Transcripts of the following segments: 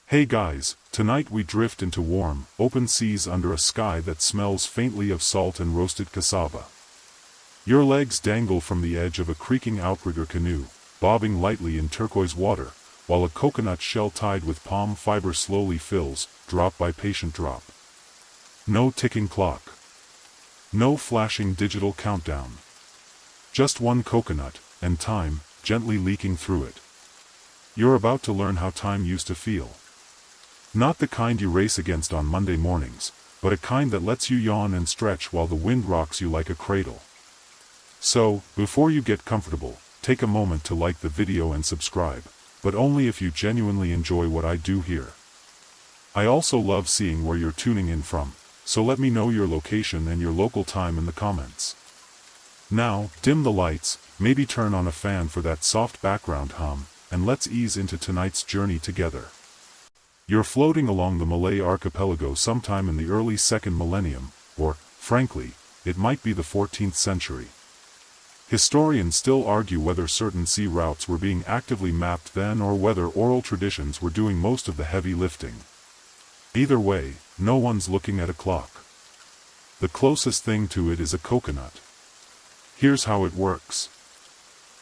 Hey guys, tonight we drift into warm, open seas under a sky that smells faintly of salt and roasted cassava. Your legs dangle from the edge of a creaking outrigger canoe, bobbing lightly in turquoise water, while a coconut shell tied with palm fiber slowly fills, drop by patient drop. No ticking clock. No flashing digital countdown. Just one coconut, and time, gently leaking through it. You're about to learn how time used to feel. Not the kind you race against on Monday mornings, but a kind that lets you yawn and stretch while the wind rocks you like a cradle. So, before you get comfortable, take a moment to like the video and subscribe, but only if you genuinely enjoy what I do here. I also love seeing where you're tuning in from, so let me know your location and your local time in the comments. Now, dim the lights, maybe turn on a fan for that soft background hum, and let's ease into tonight's journey together. You're floating along the Malay archipelago sometime in the early 2nd millennium, or, frankly, it might be the 14th century. Historians still argue whether certain sea routes were being actively mapped then or whether oral traditions were doing most of the heavy lifting. Either way, no one's looking at a clock. The closest thing to it is a coconut. Here's how it works.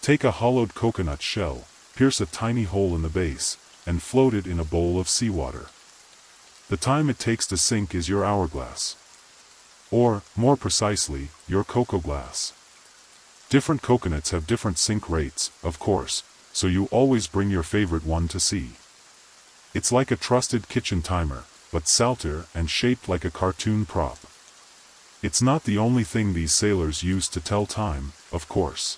Take a hollowed coconut shell, pierce a tiny hole in the base, and float it in a bowl of seawater. The time it takes to sink is your hourglass. Or, more precisely, your cocoa glass. Different coconuts have different sink rates, of course, so you always bring your favorite one to sea. It's like a trusted kitchen timer, but salter and shaped like a cartoon prop. It's not the only thing these sailors use to tell time, of course.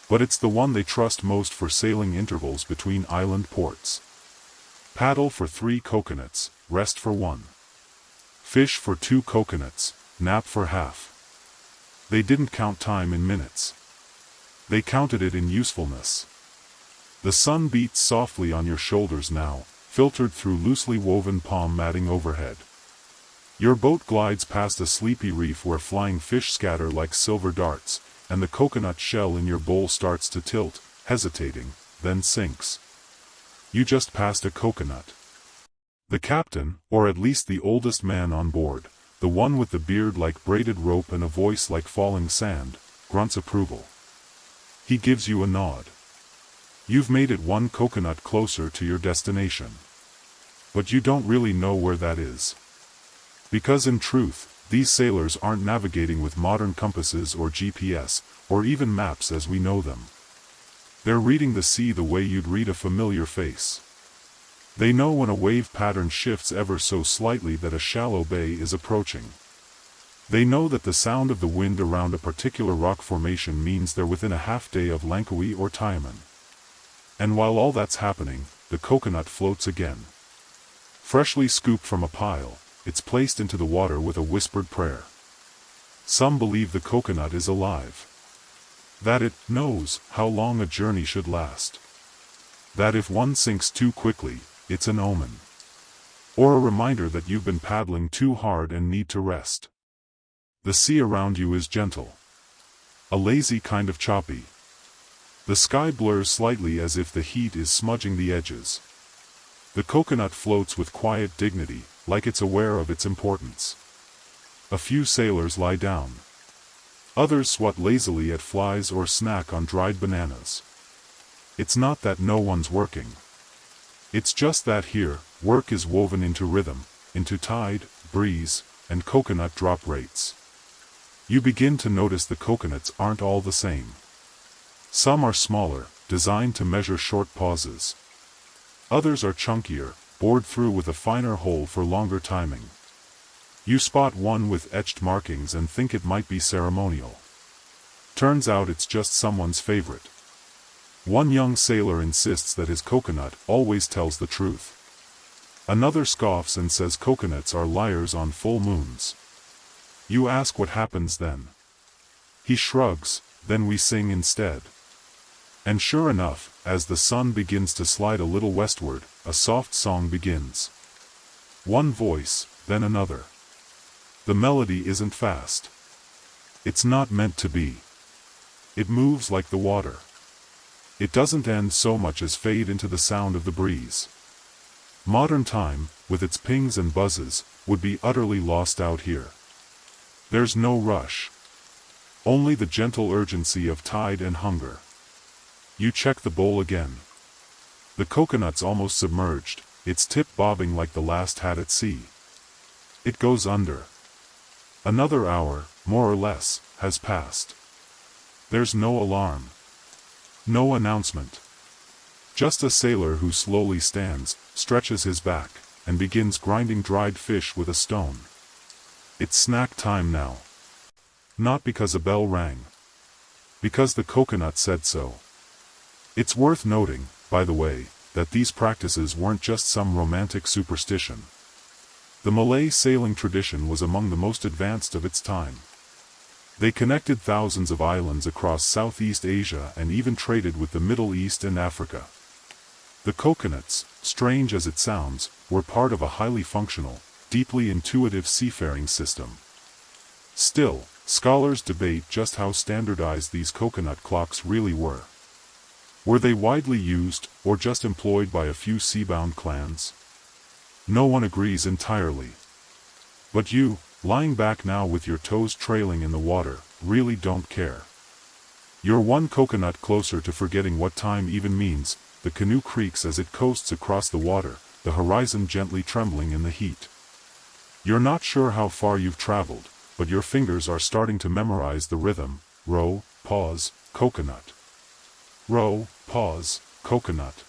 But it's the one they trust most for sailing intervals between island ports. Paddle for 3 coconuts, rest for 1. Fish for 2 coconuts, nap for half. They didn't count time in minutes. They counted it in usefulness. The sun beats softly on your shoulders now, filtered through loosely woven palm matting overhead. Your boat glides past a sleepy reef where flying fish scatter like silver darts, and the coconut shell in your bowl starts to tilt, hesitating, then sinks. You just passed a coconut. The captain, or at least the oldest man on board, the one with the beard like braided rope and a voice like falling sand, grunts approval. He gives you a nod. You've made it 1 coconut closer to your destination. But you don't really know where that is. Because in truth, these sailors aren't navigating with modern compasses or GPS, or even maps as we know them. They're reading the sea the way you'd read a familiar face. They know when a wave pattern shifts ever so slightly that a shallow bay is approaching. They know that the sound of the wind around a particular rock formation means they're within a half-day of Langkawi or Tiaman. And while all that's happening, the coconut floats again. Freshly scooped from a pile, it's placed into the water with a whispered prayer. Some believe the coconut is alive. That it knows how long a journey should last. That if one sinks too quickly, it's an omen. Or a reminder that you've been paddling too hard and need to rest. The sea around you is gentle. A lazy kind of choppy. The sky blurs slightly as if the heat is smudging the edges. The coconut floats with quiet dignity, like it's aware of its importance. A few sailors lie down. Others swat lazily at flies or snack on dried bananas. It's not that no one's working. It's just that here, work is woven into rhythm, into tide, breeze, and coconut drop rates. You begin to notice the coconuts aren't all the same. Some are smaller, designed to measure short pauses. Others are chunkier, bored through with a finer hole for longer timing. You spot one with etched markings and think it might be ceremonial. Turns out it's just someone's favorite. One young sailor insists that his coconut always tells the truth. Another scoffs and says coconuts are liars on full moons. You ask what happens then. He shrugs, then we sing instead. And sure enough, as the sun begins to slide a little westward, a soft song begins. One voice, then another. The melody isn't fast. It's not meant to be. It moves like the water. It doesn't end so much as fade into the sound of the breeze. Modern time, with its pings and buzzes, would be utterly lost out here. There's no rush. Only the gentle urgency of tide and hunger. You check the bowl again. The coconut's almost submerged, its tip bobbing like the last hat at sea. It goes under. Another hour, more or less, has passed. There's no alarm. No announcement. Just a sailor who slowly stands, stretches his back, and begins grinding dried fish with a stone. It's snack time now. Not because a bell rang. Because the coconut said so. It's worth noting, by the way, that these practices weren't just some romantic superstition. The Malay sailing tradition was among the most advanced of its time. They connected thousands of islands across Southeast Asia and even traded with the Middle East and Africa. The coconuts, strange as it sounds, were part of a highly functional, deeply intuitive seafaring system. Still, scholars debate just how standardized these coconut clocks really were. Were they widely used, or just employed by a few seabound clans? No one agrees entirely. But you, lying back now with your toes trailing in the water, really don't care. You're one coconut closer to forgetting what time even means. The canoe creaks as it coasts across the water, the horizon gently trembling in the heat. You're not sure how far you've traveled, but your fingers are starting to memorize the rhythm: row, pause, coconut. Row, pause, coconut.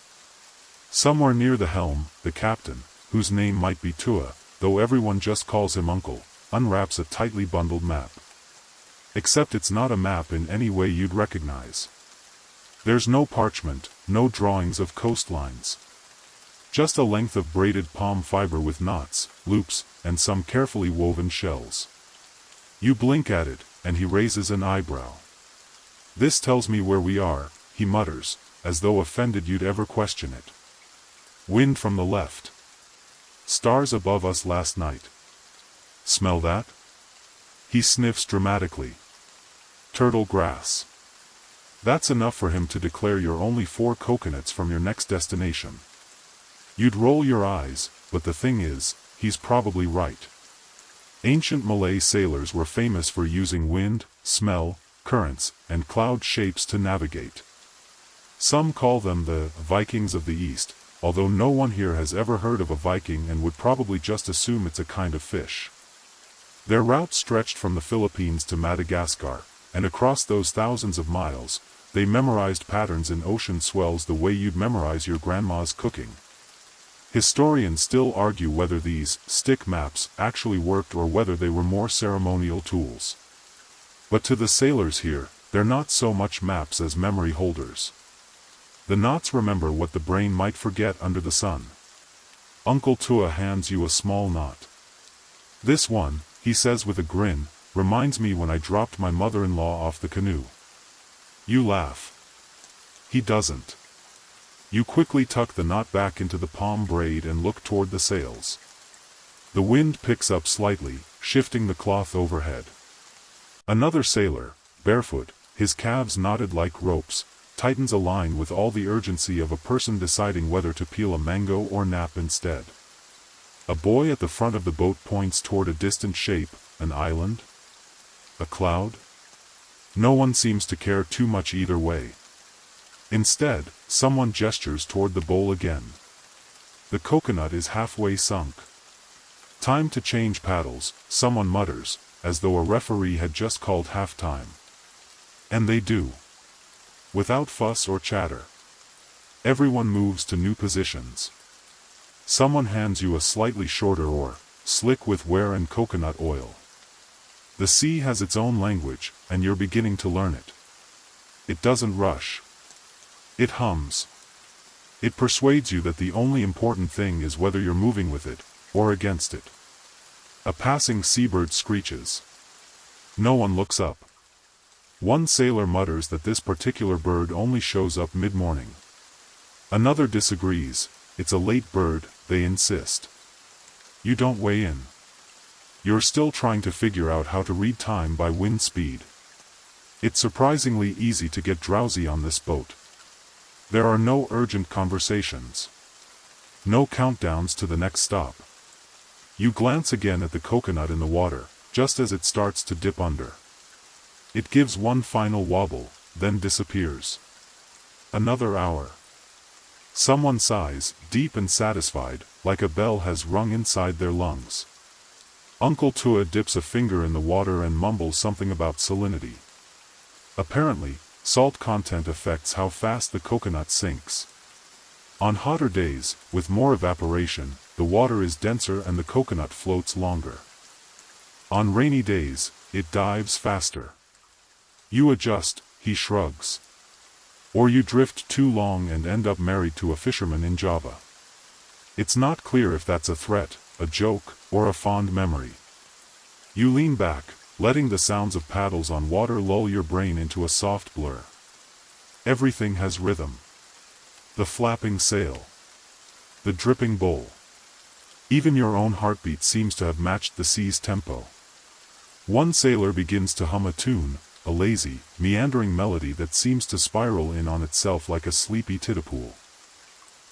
Somewhere near the helm, the captain, whose name might be Tua, though everyone just calls him Uncle, unwraps a tightly bundled map. Except it's not a map in any way you'd recognize. There's no parchment, no drawings of coastlines. Just a length of braided palm fiber with knots, loops, and some carefully woven shells. You blink at it, and he raises an eyebrow. "This tells me where we are," he mutters, as though offended you'd ever question it. "Wind from the left. Stars above us last night. Smell that?" He sniffs dramatically. "Turtle grass." That's enough for him to declare you're only 4 coconuts from your next destination. You'd roll your eyes, but the thing is, he's probably right. Ancient Malay sailors were famous for using wind, smell, currents, and cloud shapes to navigate. Some call them the Vikings of the East, although no one here has ever heard of a Viking and would probably just assume it's a kind of fish. Their route stretched from the Philippines to Madagascar, and across those thousands of miles, they memorized patterns in ocean swells the way you'd memorize your grandma's cooking. Historians still argue whether these stick maps actually worked or whether they were more ceremonial tools. But to the sailors here, they're not so much maps as memory holders. The knots remember what the brain might forget under the sun. Uncle Tua hands you a small knot. "This one," he says with a grin, "reminds me when I dropped my mother-in-law off the canoe." You laugh. He doesn't. You quickly tuck the knot back into the palm braid and look toward the sails. The wind picks up slightly, shifting the cloth overhead. Another sailor, barefoot, his calves knotted like ropes, tightens a line with all the urgency of a person deciding whether to peel a mango or nap instead. A boy at the front of the boat points toward a distant shape, an island? A cloud? No one seems to care too much either way. Instead, someone gestures toward the bowl again. The coconut is halfway sunk. "Time to change paddles," someone mutters, as though a referee had just called halftime. And they do. Without fuss or chatter. Everyone moves to new positions. Someone hands you a slightly shorter oar, slick with wear and coconut oil. The sea has its own language, and you're beginning to learn it. It doesn't rush. It hums. It persuades you that the only important thing is whether you're moving with it, or against it. A passing seabird screeches. No one looks up. One sailor mutters that this particular bird only shows up mid-morning. Another disagrees. It's a late bird, they insist. You don't weigh in. You're still trying to figure out how to read time by wind speed. It's surprisingly easy to get drowsy on this boat. There are no urgent conversations. No countdowns to the next stop. You glance again at the coconut in the water, just as it starts to dip under. It gives one final wobble, then disappears. Another hour. Someone sighs, deep and satisfied, like a bell has rung inside their lungs. Uncle Tua dips a finger in the water and mumbles something about salinity. Apparently, salt content affects how fast the coconut sinks. On hotter days, with more evaporation, the water is denser and the coconut floats longer. On rainy days, it dives faster. You adjust, he shrugs. Or you drift too long and end up married to a fisherman in Java. It's not clear if that's a threat, a joke, or a fond memory. You lean back, letting the sounds of paddles on water lull your brain into a soft blur. Everything has rhythm. The flapping sail. The dripping bowl. Even your own heartbeat seems to have matched the sea's tempo. One sailor begins to hum a tune, a lazy, meandering melody that seems to spiral in on itself like a sleepy titapool.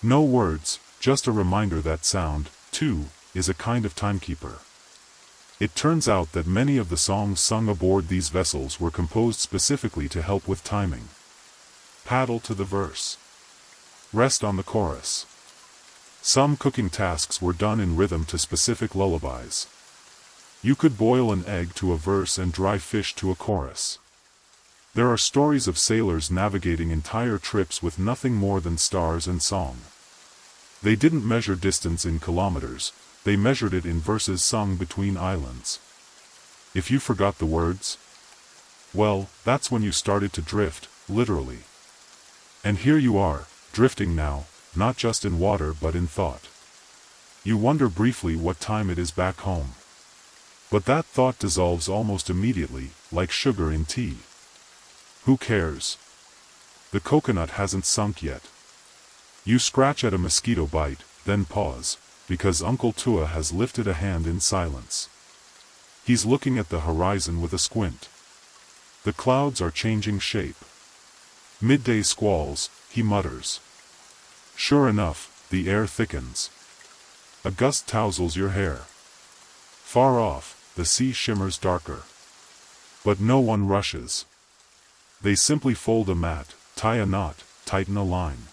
No words, just a reminder that sound, too, is a kind of timekeeper. It turns out that many of the songs sung aboard these vessels were composed specifically to help with timing. Paddle to the verse. Rest on the chorus. Some cooking tasks were done in rhythm to specific lullabies. You could boil an egg to a verse and dry fish to a chorus. There are stories of sailors navigating entire trips with nothing more than stars and song. They didn't measure distance in kilometers, they measured it in verses sung between islands. If you forgot the words, well, that's when you started to drift, literally. And here you are, drifting now, not just in water but in thought. You wonder briefly what time it is back home. But that thought dissolves almost immediately, like sugar in tea. Who cares? The coconut hasn't sunk yet. You scratch at a mosquito bite, then pause, because Uncle Tua has lifted a hand in silence. He's looking at the horizon with a squint. The clouds are changing shape. Midday squalls, he mutters. Sure enough, the air thickens. A gust tousles your hair. Far off, the sea shimmers darker. But no one rushes. They simply fold a mat, tie a knot, tighten a line.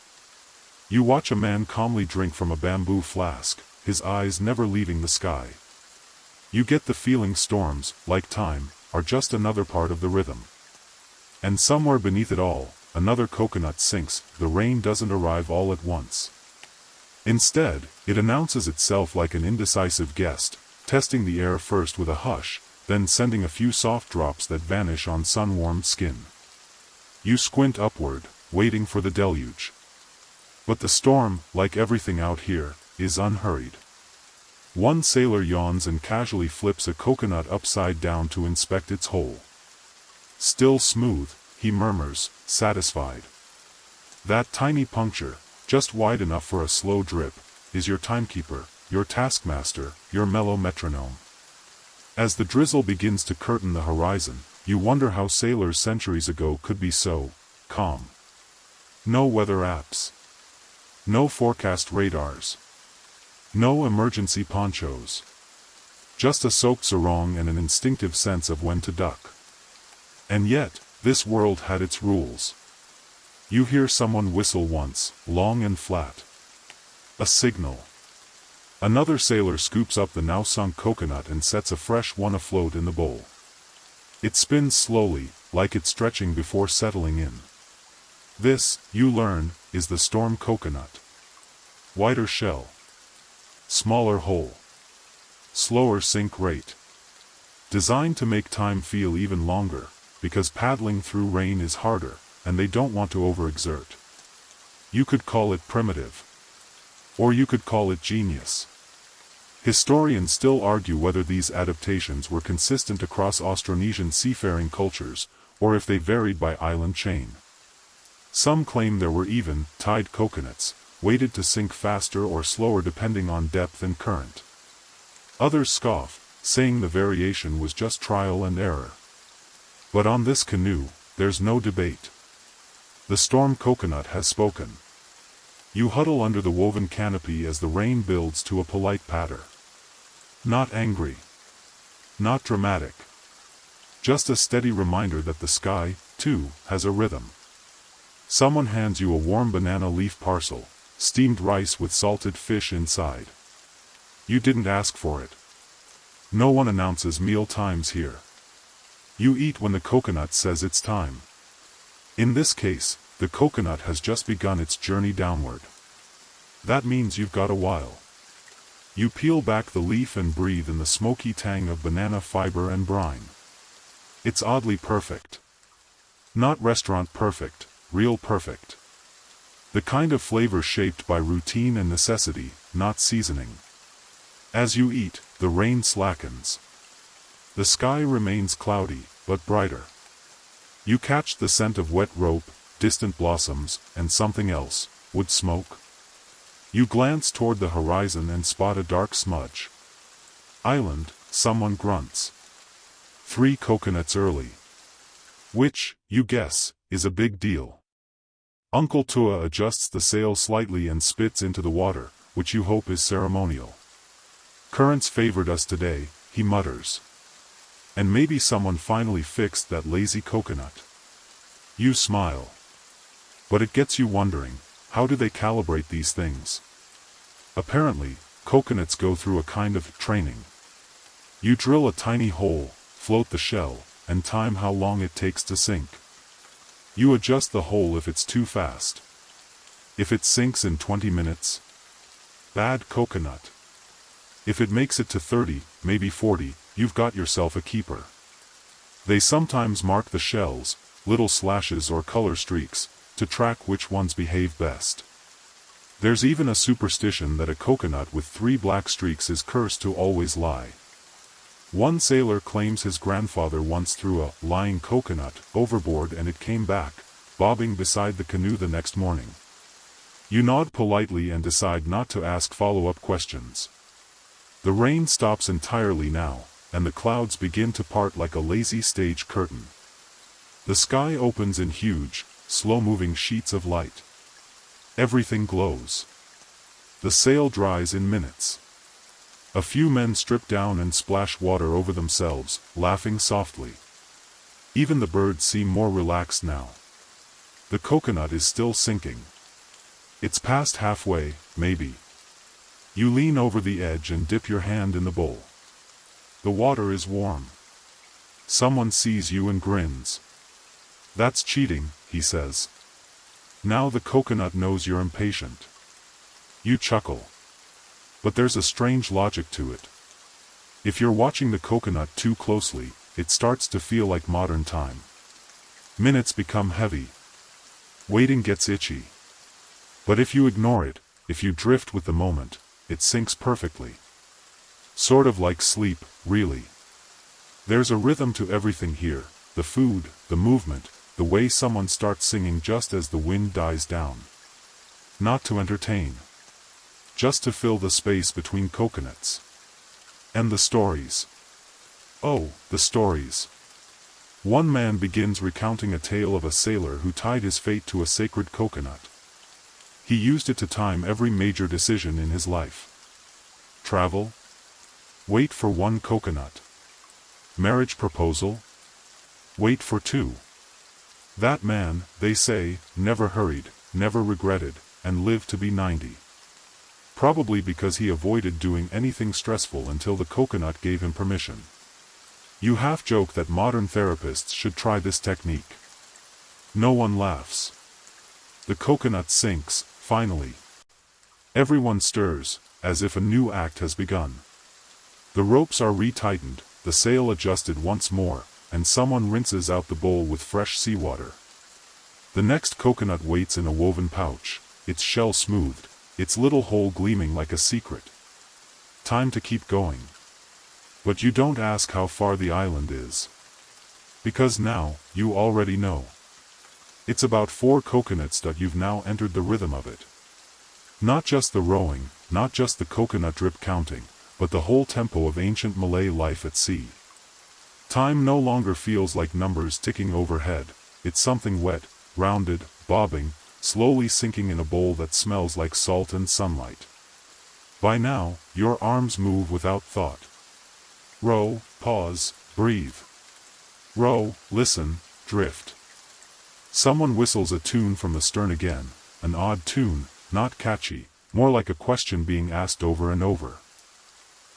You watch a man calmly drink from a bamboo flask, his eyes never leaving the sky. You get the feeling storms, like time, are just another part of the rhythm. And somewhere beneath it all, another coconut sinks. The rain doesn't arrive all at once. Instead, it announces itself like an indecisive guest, testing the air first with a hush, then sending a few soft drops that vanish on sun-warmed skin. You squint upward, waiting for the deluge. But the storm, like everything out here, is unhurried. One sailor yawns and casually flips a coconut upside down to inspect its hole. Still smooth, he murmurs, satisfied. That tiny puncture, just wide enough for a slow drip, is your timekeeper, your taskmaster, your mellow metronome. As the drizzle begins to curtain the horizon, you wonder how sailors centuries ago could be so calm. No weather apps. No forecast radars. No emergency ponchos. Just a soaked sarong and an instinctive sense of when to duck. And yet, this world had its rules. You hear someone whistle once, long and flat. A signal. Another sailor scoops up the now sunk coconut and sets a fresh one afloat in the bowl. It spins slowly, like it's stretching before settling in. This, you learn, is the storm coconut. Whiter shell. Smaller hole. Slower sink rate. Designed to make time feel even longer, because paddling through rain is harder, and they don't want to overexert. You could call it primitive. Or you could call it genius. Historians still argue whether these adaptations were consistent across Austronesian seafaring cultures, or if they varied by island chain. Some claim there were even tide coconuts, weighted to sink faster or slower depending on depth and current. Others scoff, saying the variation was just trial and error. But on this canoe, there's no debate. The storm coconut has spoken. You huddle under the woven canopy as the rain builds to a polite patter. Not angry. Not dramatic. Just a steady reminder that the sky, too, has a rhythm. Someone hands you a warm banana leaf parcel, steamed rice with salted fish inside. You didn't ask for it. No one announces meal times here. You eat when the coconut says it's time. In this case, the coconut has just begun its journey downward. That means you've got a while. You peel back the leaf and breathe in the smoky tang of banana fiber and brine. It's oddly perfect. Not restaurant perfect, real perfect. The kind of flavor shaped by routine and necessity, not seasoning. As you eat, the rain slackens. The sky remains cloudy, but brighter. You catch the scent of wet rope, distant blossoms, and something else, wood smoke. You glance toward the horizon and spot a dark smudge. Island, someone grunts. 3 coconuts early. Which, you guess, is a big deal. Uncle Tua adjusts the sail slightly and spits into the water, which you hope is ceremonial. Currents favored us today, he mutters. And maybe someone finally fixed that lazy coconut. You smile. But it gets you wondering, how do they calibrate these things? Apparently, coconuts go through a kind of training. You drill a tiny hole, float the shell, and time how long it takes to sink. You adjust the hole if it's too fast. If it sinks in 20 minutes, bad coconut. If it makes it to 30, maybe 40, you've got yourself a keeper. They sometimes mark the shells, little slashes or color streaks, to track which ones behave best. There's even a superstition that a coconut with 3 black streaks is cursed to always lie. One sailor claims his grandfather once threw a lying coconut overboard and it came back, bobbing beside the canoe the next morning. You nod politely and decide not to ask follow-up questions. The rain stops entirely now, and the clouds begin to part like a lazy stage curtain. The sky opens in huge, slow-moving sheets of light. Everything glows. The sail dries in minutes. A few men strip down and splash water over themselves, laughing softly. Even the birds seem more relaxed now. The coconut is still sinking. It's past halfway, maybe. You lean over the edge and dip your hand in the bowl. The water is warm. Someone sees you and grins. That's cheating, he says. Now the coconut knows you're impatient. You chuckle. But there's a strange logic to it. If you're watching the coconut too closely, it starts to feel like modern time. Minutes become heavy. Waiting gets itchy. But if you ignore it, if you drift with the moment, it sinks perfectly. Sort of like sleep, really. There's a rhythm to everything here, the food, the movement, the way someone starts singing just as the wind dies down. Not to entertain. Just to fill the space between coconuts. And the stories. Oh, the stories. One man begins recounting a tale of a sailor who tied his fate to a sacred coconut. He used it to time every major decision in his life. Travel? Wait for 1 coconut. Marriage proposal? Wait for 2. That man, they say, never hurried, never regretted, and lived to be 90. Probably because he avoided doing anything stressful until the coconut gave him permission. You half joke that modern therapists should try this technique. No one laughs. The coconut sinks, finally. Everyone stirs, as if a new act has begun. The ropes are retightened, the sail adjusted once more, and someone rinses out the bowl with fresh seawater. The next coconut waits in a woven pouch, its shell smoothed, its little hole gleaming like a secret. Time to keep going. But you don't ask how far the island is. Because now, you already know. It's about 4 coconuts that you've now entered the rhythm of it. Not just the rowing, not just the coconut drip counting, but the whole tempo of ancient Malay life at sea. Time no longer feels like numbers ticking overhead, it's something wet, rounded, bobbing, slowly sinking in a bowl that smells like salt and sunlight. By now, your arms move without thought. Row, pause, breathe. Row, listen, drift. Someone whistles a tune from the stern again, an odd tune, not catchy, more like a question being asked over and over.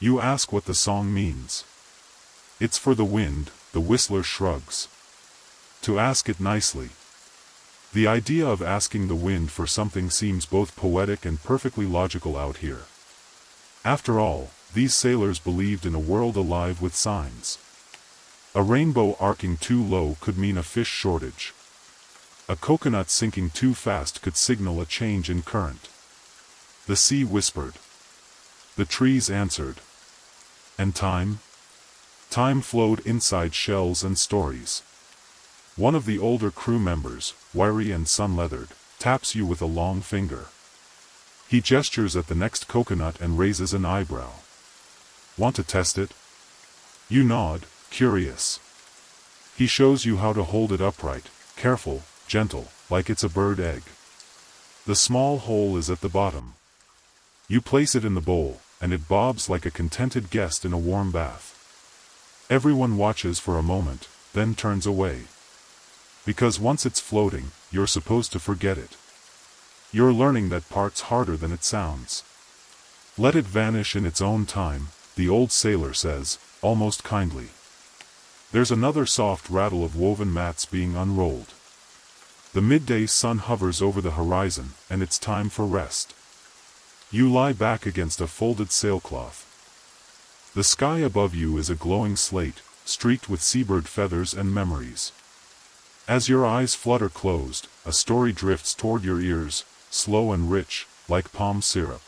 You ask what the song means. It's for the wind, the whistler shrugs. To ask it nicely. The idea of asking the wind for something seems both poetic and perfectly logical out here. After all, these sailors believed in a world alive with signs. A rainbow arcing too low could mean a fish shortage. A coconut sinking too fast could signal a change in current. The sea whispered. The trees answered. And time? Time flowed inside shells and stories. One of the older crew members, wiry and sun-leathered, taps you with a long finger. He gestures at the next coconut and raises an eyebrow. Want to test it? You nod, curious. He shows you how to hold it upright, careful, gentle, like it's a bird egg. The small hole is at the bottom. You place it in the bowl, and it bobs like a contented guest in a warm bath. Everyone watches for a moment, then turns away. Because once it's floating, you're supposed to forget it. You're learning that part's harder than it sounds. Let it vanish in its own time, the old sailor says, almost kindly. There's another soft rattle of woven mats being unrolled. The midday sun hovers over the horizon, and it's time for rest. You lie back against a folded sailcloth. The sky above you is a glowing slate, streaked with seabird feathers and memories. As your eyes flutter closed, a story drifts toward your ears, slow and rich, like palm syrup.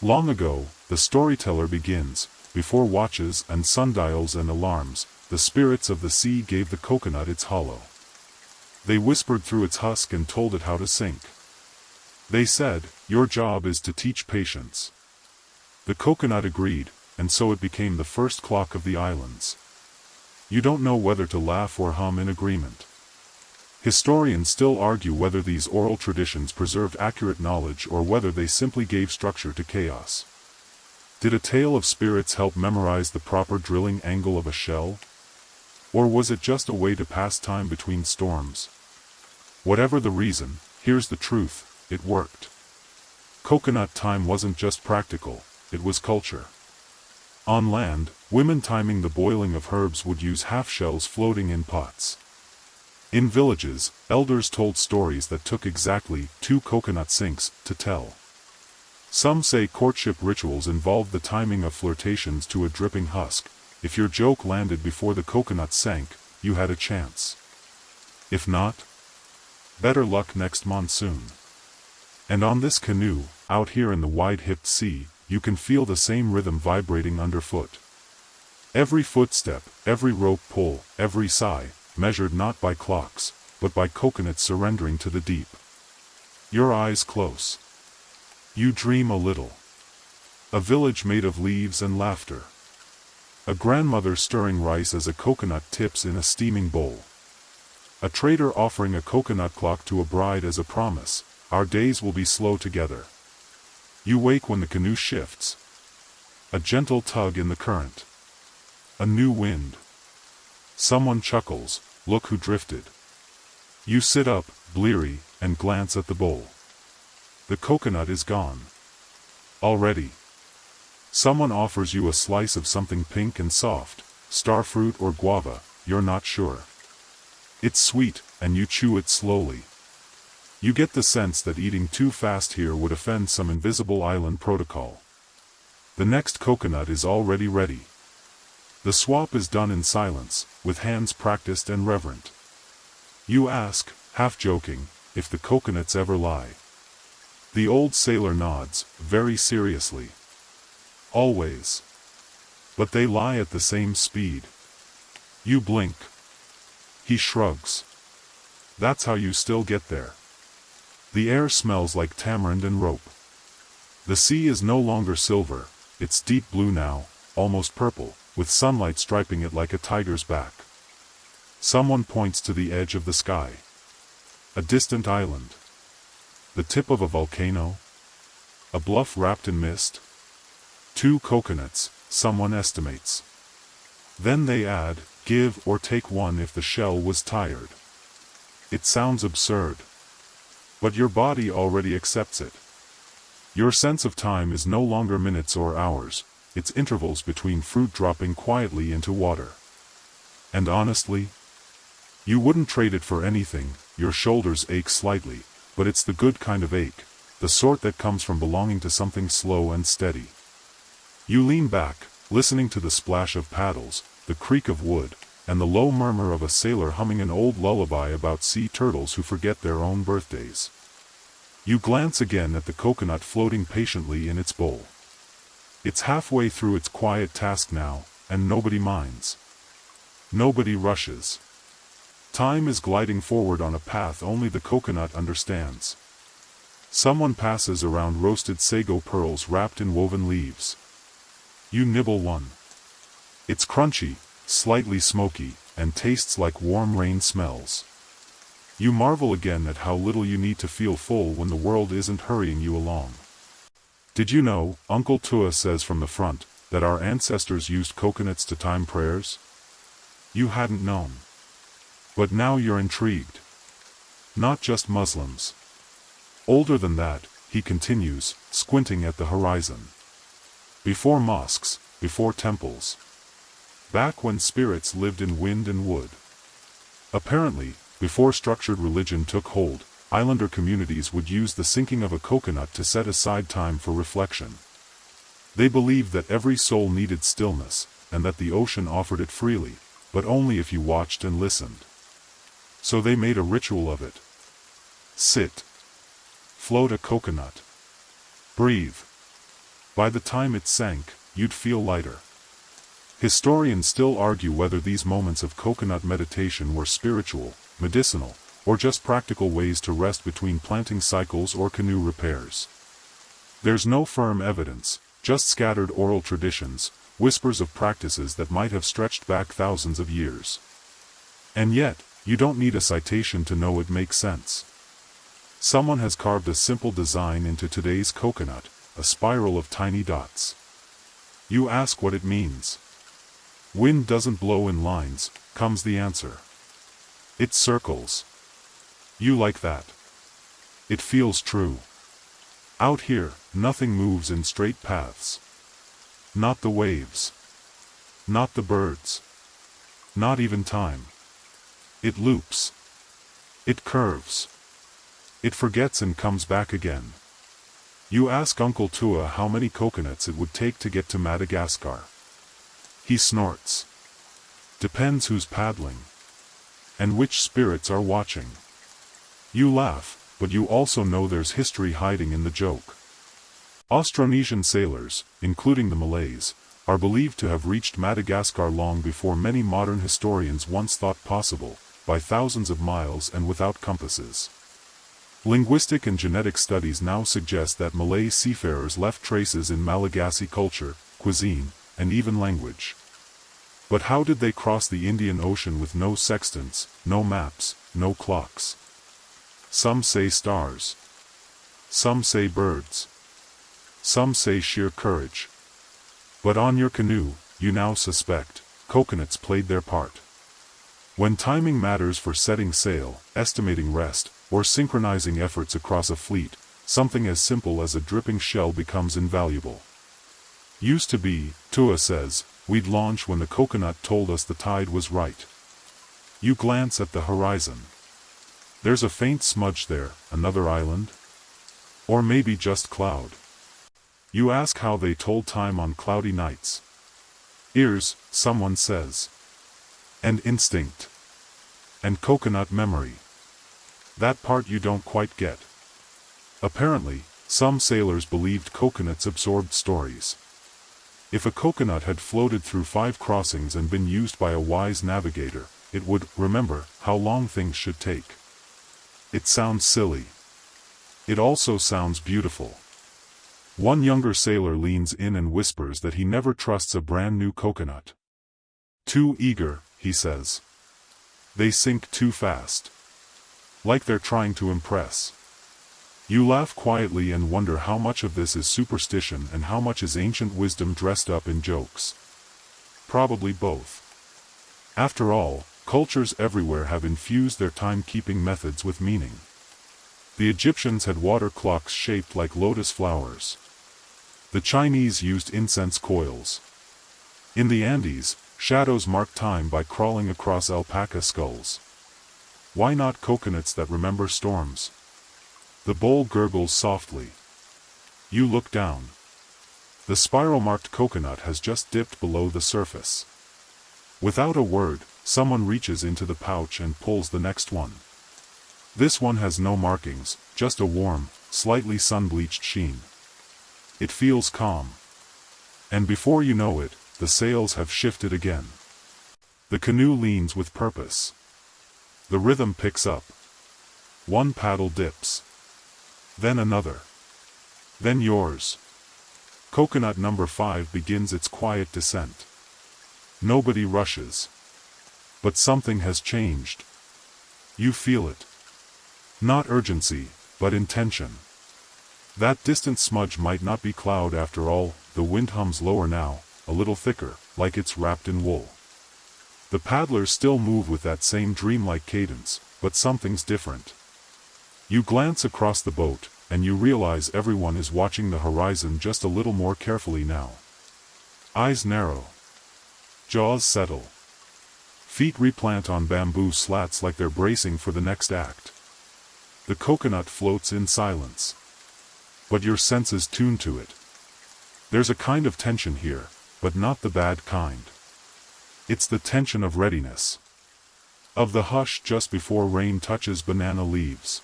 Long ago, the storyteller begins, before watches and sundials and alarms, the spirits of the sea gave the coconut its hollow. They whispered through its husk and told it how to sink. They said, your job is to teach patience. The coconut agreed, and so it became the first clock of the islands. You don't know whether to laugh or hum in agreement. Historians still argue whether these oral traditions preserved accurate knowledge or whether they simply gave structure to chaos. Did a tale of spirits help memorize the proper drilling angle of a shell? Or was it just a way to pass time between storms? Whatever the reason, here's the truth, it worked. Coconut time wasn't just practical, it was culture. On land, women timing the boiling of herbs would use half-shells floating in pots. In villages, elders told stories that took exactly 2 coconut sinks to tell. Some say courtship rituals involved the timing of flirtations to a dripping husk. If your joke landed before the coconut sank, you had a chance. If not, better luck next monsoon. And on this canoe, out here in the wide-hipped sea, you can feel the same rhythm vibrating underfoot. Every footstep, every rope pull, every sigh, measured not by clocks, but by coconuts surrendering to the deep. Your eyes close. You dream a little. A village made of leaves and laughter. A grandmother stirring rice as a coconut tips in a steaming bowl. A trader offering a coconut clock to a bride as a promise, our days will be slow together. You wake when the canoe shifts. A gentle tug in the current. A new wind. Someone chuckles, look who drifted. You sit up, bleary, and glance at the bowl. The coconut is gone. Already. Someone offers you a slice of something pink and soft, starfruit or guava, you're not sure. It's sweet, and you chew it slowly. You get the sense that eating too fast here would offend some invisible island protocol. The next coconut is already ready. The swap is done in silence, with hands practiced and reverent. You ask, half joking, if the coconuts ever lie. The old sailor nods, very seriously. Always. But they lie at the same speed. You blink. He shrugs. That's how you still get there. The air smells like tamarind and rope. The sea is no longer silver, it's deep blue now, almost purple, with sunlight striping it like a tiger's back. Someone points to the edge of the sky. A distant island. The tip of a volcano? A bluff wrapped in mist? 2 coconuts, someone estimates. Then they add, give or take one if the shell was tired. It sounds absurd. But your body already accepts it. Your sense of time is no longer minutes or hours, it's intervals between fruit dropping quietly into water. And honestly, you wouldn't trade it for anything. Your shoulders ache slightly, but it's the good kind of ache, the sort that comes from belonging to something slow and steady. You lean back, listening to the splash of paddles, the creak of wood, and the low murmur of a sailor humming an old lullaby about sea turtles who forget their own birthdays. You glance again at the coconut floating patiently in its bowl. It's halfway through its quiet task now, and nobody minds. Nobody rushes. Time is gliding forward on a path only the coconut understands. Someone passes around roasted sago pearls wrapped in woven leaves. You nibble one. It's crunchy, slightly smoky, and tastes like warm rain smells. You marvel again at how little you need to feel full when the world isn't hurrying you along. Did you know, Uncle Tua says from the front, that our ancestors used coconuts to time prayers? You hadn't known. But now you're intrigued. Not just Muslims. Older than that, he continues, squinting at the horizon. Before mosques, before temples. Back when spirits lived in wind and wood. Apparently, before structured religion took hold, islander communities would use the sinking of a coconut to set aside time for reflection. They believed that every soul needed stillness, and that the ocean offered it freely, but only if you watched and listened. So they made a ritual of it. Sit. Float a coconut. Breathe. By the time it sank, you'd feel lighter. Historians still argue whether these moments of coconut meditation were spiritual, medicinal, or just practical ways to rest between planting cycles or canoe repairs. There's no firm evidence, just scattered oral traditions, whispers of practices that might have stretched back thousands of years. And yet, you don't need a citation to know it makes sense. Someone has carved a simple design into today's coconut, a spiral of tiny dots. You ask what it means. Wind doesn't blow in lines, comes the answer. It circles. You like that. It feels true. Out here, nothing moves in straight paths. Not the waves. Not the birds. Not even time. It loops. It curves. It forgets and comes back again. You ask Uncle Tua how many coconuts it would take to get to Madagascar. He snorts. Depends who's paddling. And which spirits are watching. You laugh, but you also know there's history hiding in the joke. Austronesian sailors, including the Malays, are believed to have reached Madagascar long before many modern historians once thought possible, by thousands of miles and without compasses. Linguistic and genetic studies now suggest that Malay seafarers left traces in Malagasy culture, cuisine, and even language. But how did they cross the Indian Ocean with no sextants, no maps, no clocks? Some say stars. Some say birds. Some say sheer courage. But on your canoe, you now suspect, coconuts played their part. When timing matters for setting sail, estimating rest, or synchronizing efforts across a fleet, something as simple as a dripping shell becomes invaluable. Used to be, Tua says, we'd launch when the coconut told us the tide was right. You glance at the horizon. There's a faint smudge there, another island? Or maybe just cloud. You ask how they told time on cloudy nights. Ears, someone says. And instinct. And coconut memory. That part you don't quite get. Apparently, some sailors believed coconuts absorbed stories. If a coconut had floated through 5 crossings and been used by a wise navigator, it would remember how long things should take. It sounds silly. It also sounds beautiful. One younger sailor leans in and whispers that he never trusts a brand new coconut. Too eager, he says. They sink too fast. Like they're trying to impress. You laugh quietly and wonder how much of this is superstition and how much is ancient wisdom dressed up in jokes. Probably both. After all, cultures everywhere have infused their timekeeping methods with meaning. The Egyptians had water clocks shaped like lotus flowers. The Chinese used incense coils. In the Andes, shadows mark time by crawling across alpaca skulls. Why not coconuts that remember storms? The bowl gurgles softly. You look down. The spiral-marked coconut has just dipped below the surface. Without a word, someone reaches into the pouch and pulls the next one. This one has no markings, just a warm, slightly sun-bleached sheen. It feels calm. And before you know it, the sails have shifted again. The canoe leans with purpose. The rhythm picks up. One paddle dips. Then another. Then yours. Coconut number 5 begins its quiet descent. Nobody rushes. But something has changed. You feel it. Not urgency, but intention. That distant smudge might not be cloud after all. The wind hums lower now, a little thicker, like it's wrapped in wool. The paddlers still move with that same dreamlike cadence, but something's different. You glance across the boat, and you realize everyone is watching the horizon just a little more carefully now. Eyes narrow. Jaws settle. Feet replant on bamboo slats like they're bracing for the next act. The coconut floats in silence. But your senses tune to it. There's a kind of tension here, but not the bad kind. It's the tension of readiness. Of the hush just before rain touches banana leaves.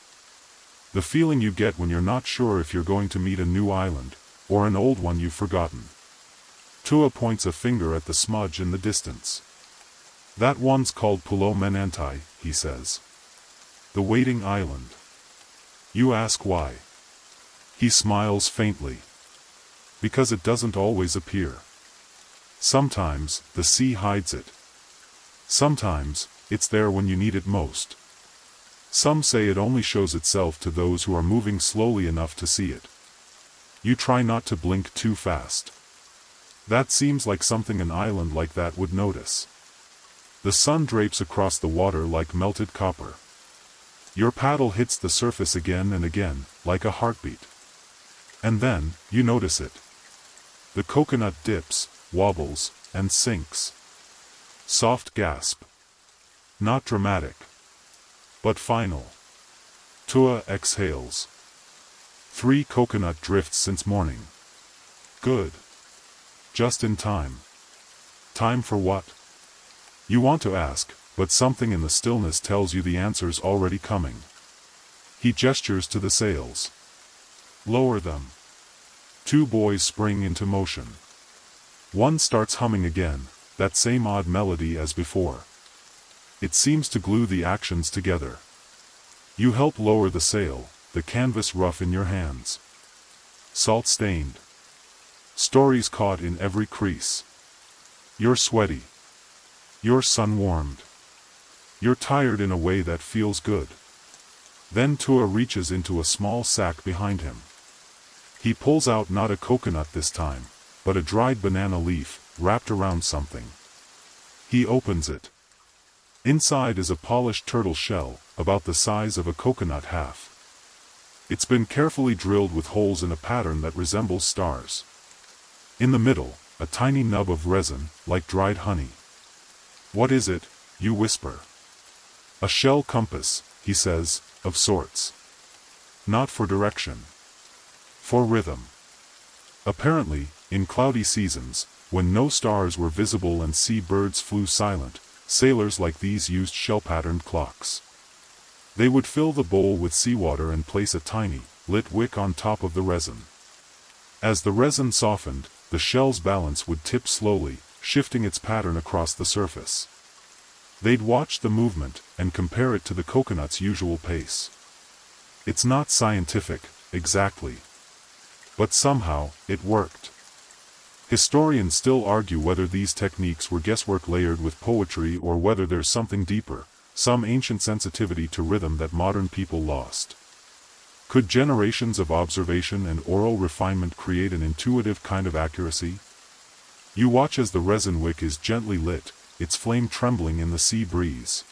The feeling you get when you're not sure if you're going to meet a new island, or an old one you've forgotten. Tua points a finger at the smudge in the distance. That one's called Pulau Menantai, he says. The waiting island. You ask why. He smiles faintly. Because it doesn't always appear. Sometimes, the sea hides it. Sometimes, it's there when you need it most. Some say it only shows itself to those who are moving slowly enough to see it. You try not to blink too fast. That seems like something an island like that would notice. The sun drapes across the water like melted copper. Your paddle hits the surface again and again, like a heartbeat. And then, you notice it. The coconut dips, wobbles, and sinks. Soft gasp. Not dramatic. But final. Tua exhales. 3 coconut drifts since morning. Good. Just in time. Time for what? You want to ask, but something in the stillness tells you the answer's already coming. He gestures to the sails. Lower them. 2 boys spring into motion. One starts humming again, that same odd melody as before. It seems to glue the actions together. You help lower the sail, the canvas rough in your hands. Salt-stained. Stories caught in every crease. You're sweaty. You're sun-warmed. You're tired in a way that feels good. Then Tua reaches into a small sack behind him. He pulls out not a coconut this time, but a dried banana leaf, wrapped around something. He opens it. Inside is a polished turtle shell, about the size of a coconut half. It's been carefully drilled with holes in a pattern that resembles stars. In the middle, a tiny nub of resin, like dried honey. What is it? You whisper. A shell compass, he says, of sorts. Not for direction. For rhythm. Apparently, in cloudy seasons, when no stars were visible and sea birds flew silent, sailors like these used shell-patterned clocks. They would fill the bowl with seawater and place a tiny, lit wick on top of the resin. As the resin softened, the shell's balance would tip slowly, shifting its pattern across the surface. They'd watch the movement, and compare it to the coconut's usual pace. It's not scientific, exactly. But somehow, it worked. Historians still argue whether these techniques were guesswork layered with poetry or whether there's something deeper, some ancient sensitivity to rhythm that modern people lost. Could generations of observation and oral refinement create an intuitive kind of accuracy? You watch as the resin wick is gently lit, its flame trembling in the sea breeze.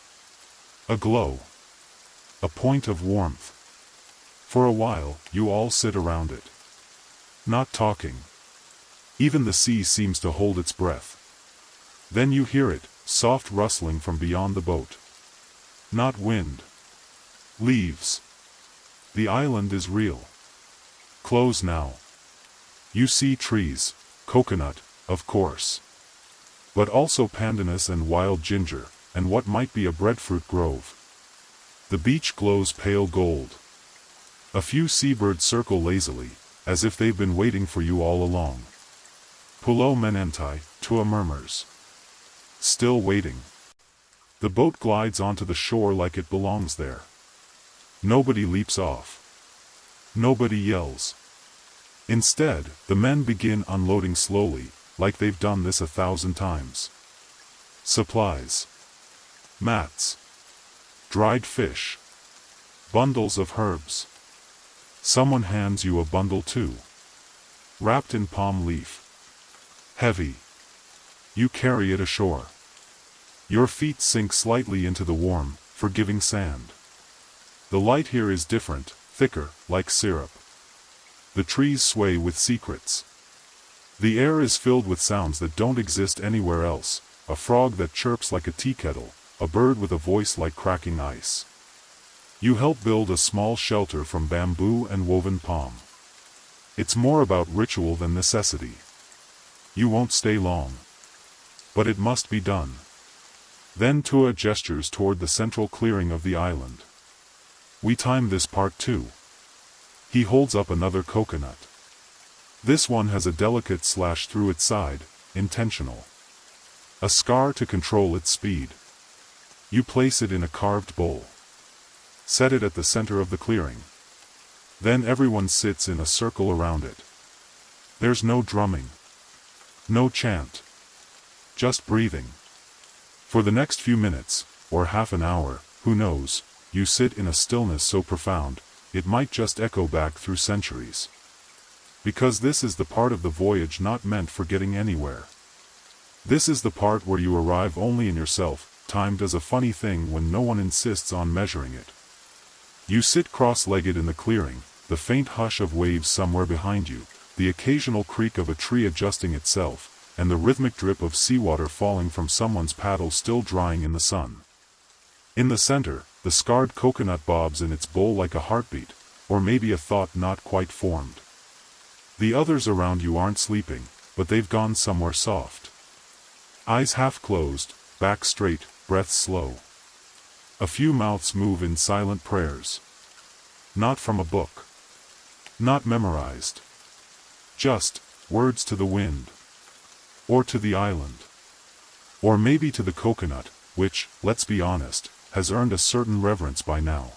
A glow. A point of warmth. For a while, you all sit around it. Not talking. Even the sea seems to hold its breath. Then you hear it, soft rustling from beyond the boat. Not wind. Leaves. The island is real. Close now. You see trees, coconut, of course. But also pandanus and wild ginger, and what might be a breadfruit grove. The beach glows pale gold. A few seabirds circle lazily, as if they've been waiting for you all along. Pulo menentai, Tua murmurs. Still waiting. The boat glides onto the shore like it belongs there. Nobody leaps off. Nobody yells. Instead, the men begin unloading slowly, like they've done this 1,000 times. Supplies. Mats. Dried fish. Bundles of herbs. Someone hands you a bundle too. Wrapped in palm leaf. Heavy. You carry it ashore. Your feet sink slightly into the warm, forgiving sand. The light here is different, thicker, like syrup. The trees sway with secrets. The air is filled with sounds that don't exist anywhere else, a frog that chirps like a tea kettle, a bird with a voice like cracking ice. You help build a small shelter from bamboo and woven palm. It's more about ritual than necessity. You won't stay long. But it must be done. Then Tua gestures toward the central clearing of the island. We time this part too. He holds up another coconut. This one has a delicate slash through its side, intentional. A scar to control its speed. You place it in a carved bowl. Set it at the center of the clearing. Then everyone sits in a circle around it. There's no drumming. No chant. Just breathing. For the next few minutes, or half an hour, who knows, you sit in a stillness so profound, it might just echo back through centuries. Because this is the part of the voyage not meant for getting anywhere. This is the part where you arrive only in yourself. Time does a funny thing when no one insists on measuring it. You sit cross-legged in the clearing, the faint hush of waves somewhere behind you, the occasional creak of a tree adjusting itself, and the rhythmic drip of seawater falling from someone's paddle still drying in the sun. In the center, the scarred coconut bobs in its bowl like a heartbeat, or maybe a thought not quite formed. The others around you aren't sleeping, but they've gone somewhere soft. Eyes half closed, back straight, breath slow. A few mouths move in silent prayers. Not from a book. Not memorized. Just words to the wind. Or to the island. Or maybe to the coconut, which, let's be honest, has earned a certain reverence by now.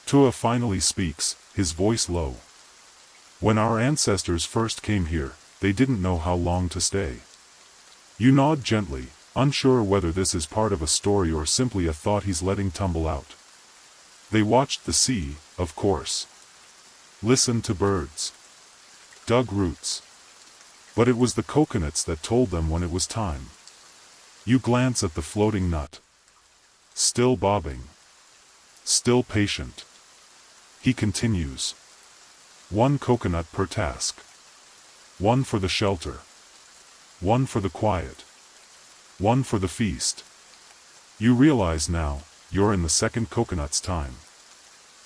Tua finally speaks, his voice low. When our ancestors first came here, they didn't know how long to stay. You nod gently, unsure whether this is part of a story or simply a thought he's letting tumble out. They watched the sea, of course. Listened to birds. Dug roots. But it was the coconuts that told them when it was time. You glance at the floating nut. Still bobbing. Still patient. He continues. One coconut per task. One for the shelter. One for the quiet. One for the feast. You realize now, you're in the second coconut's time.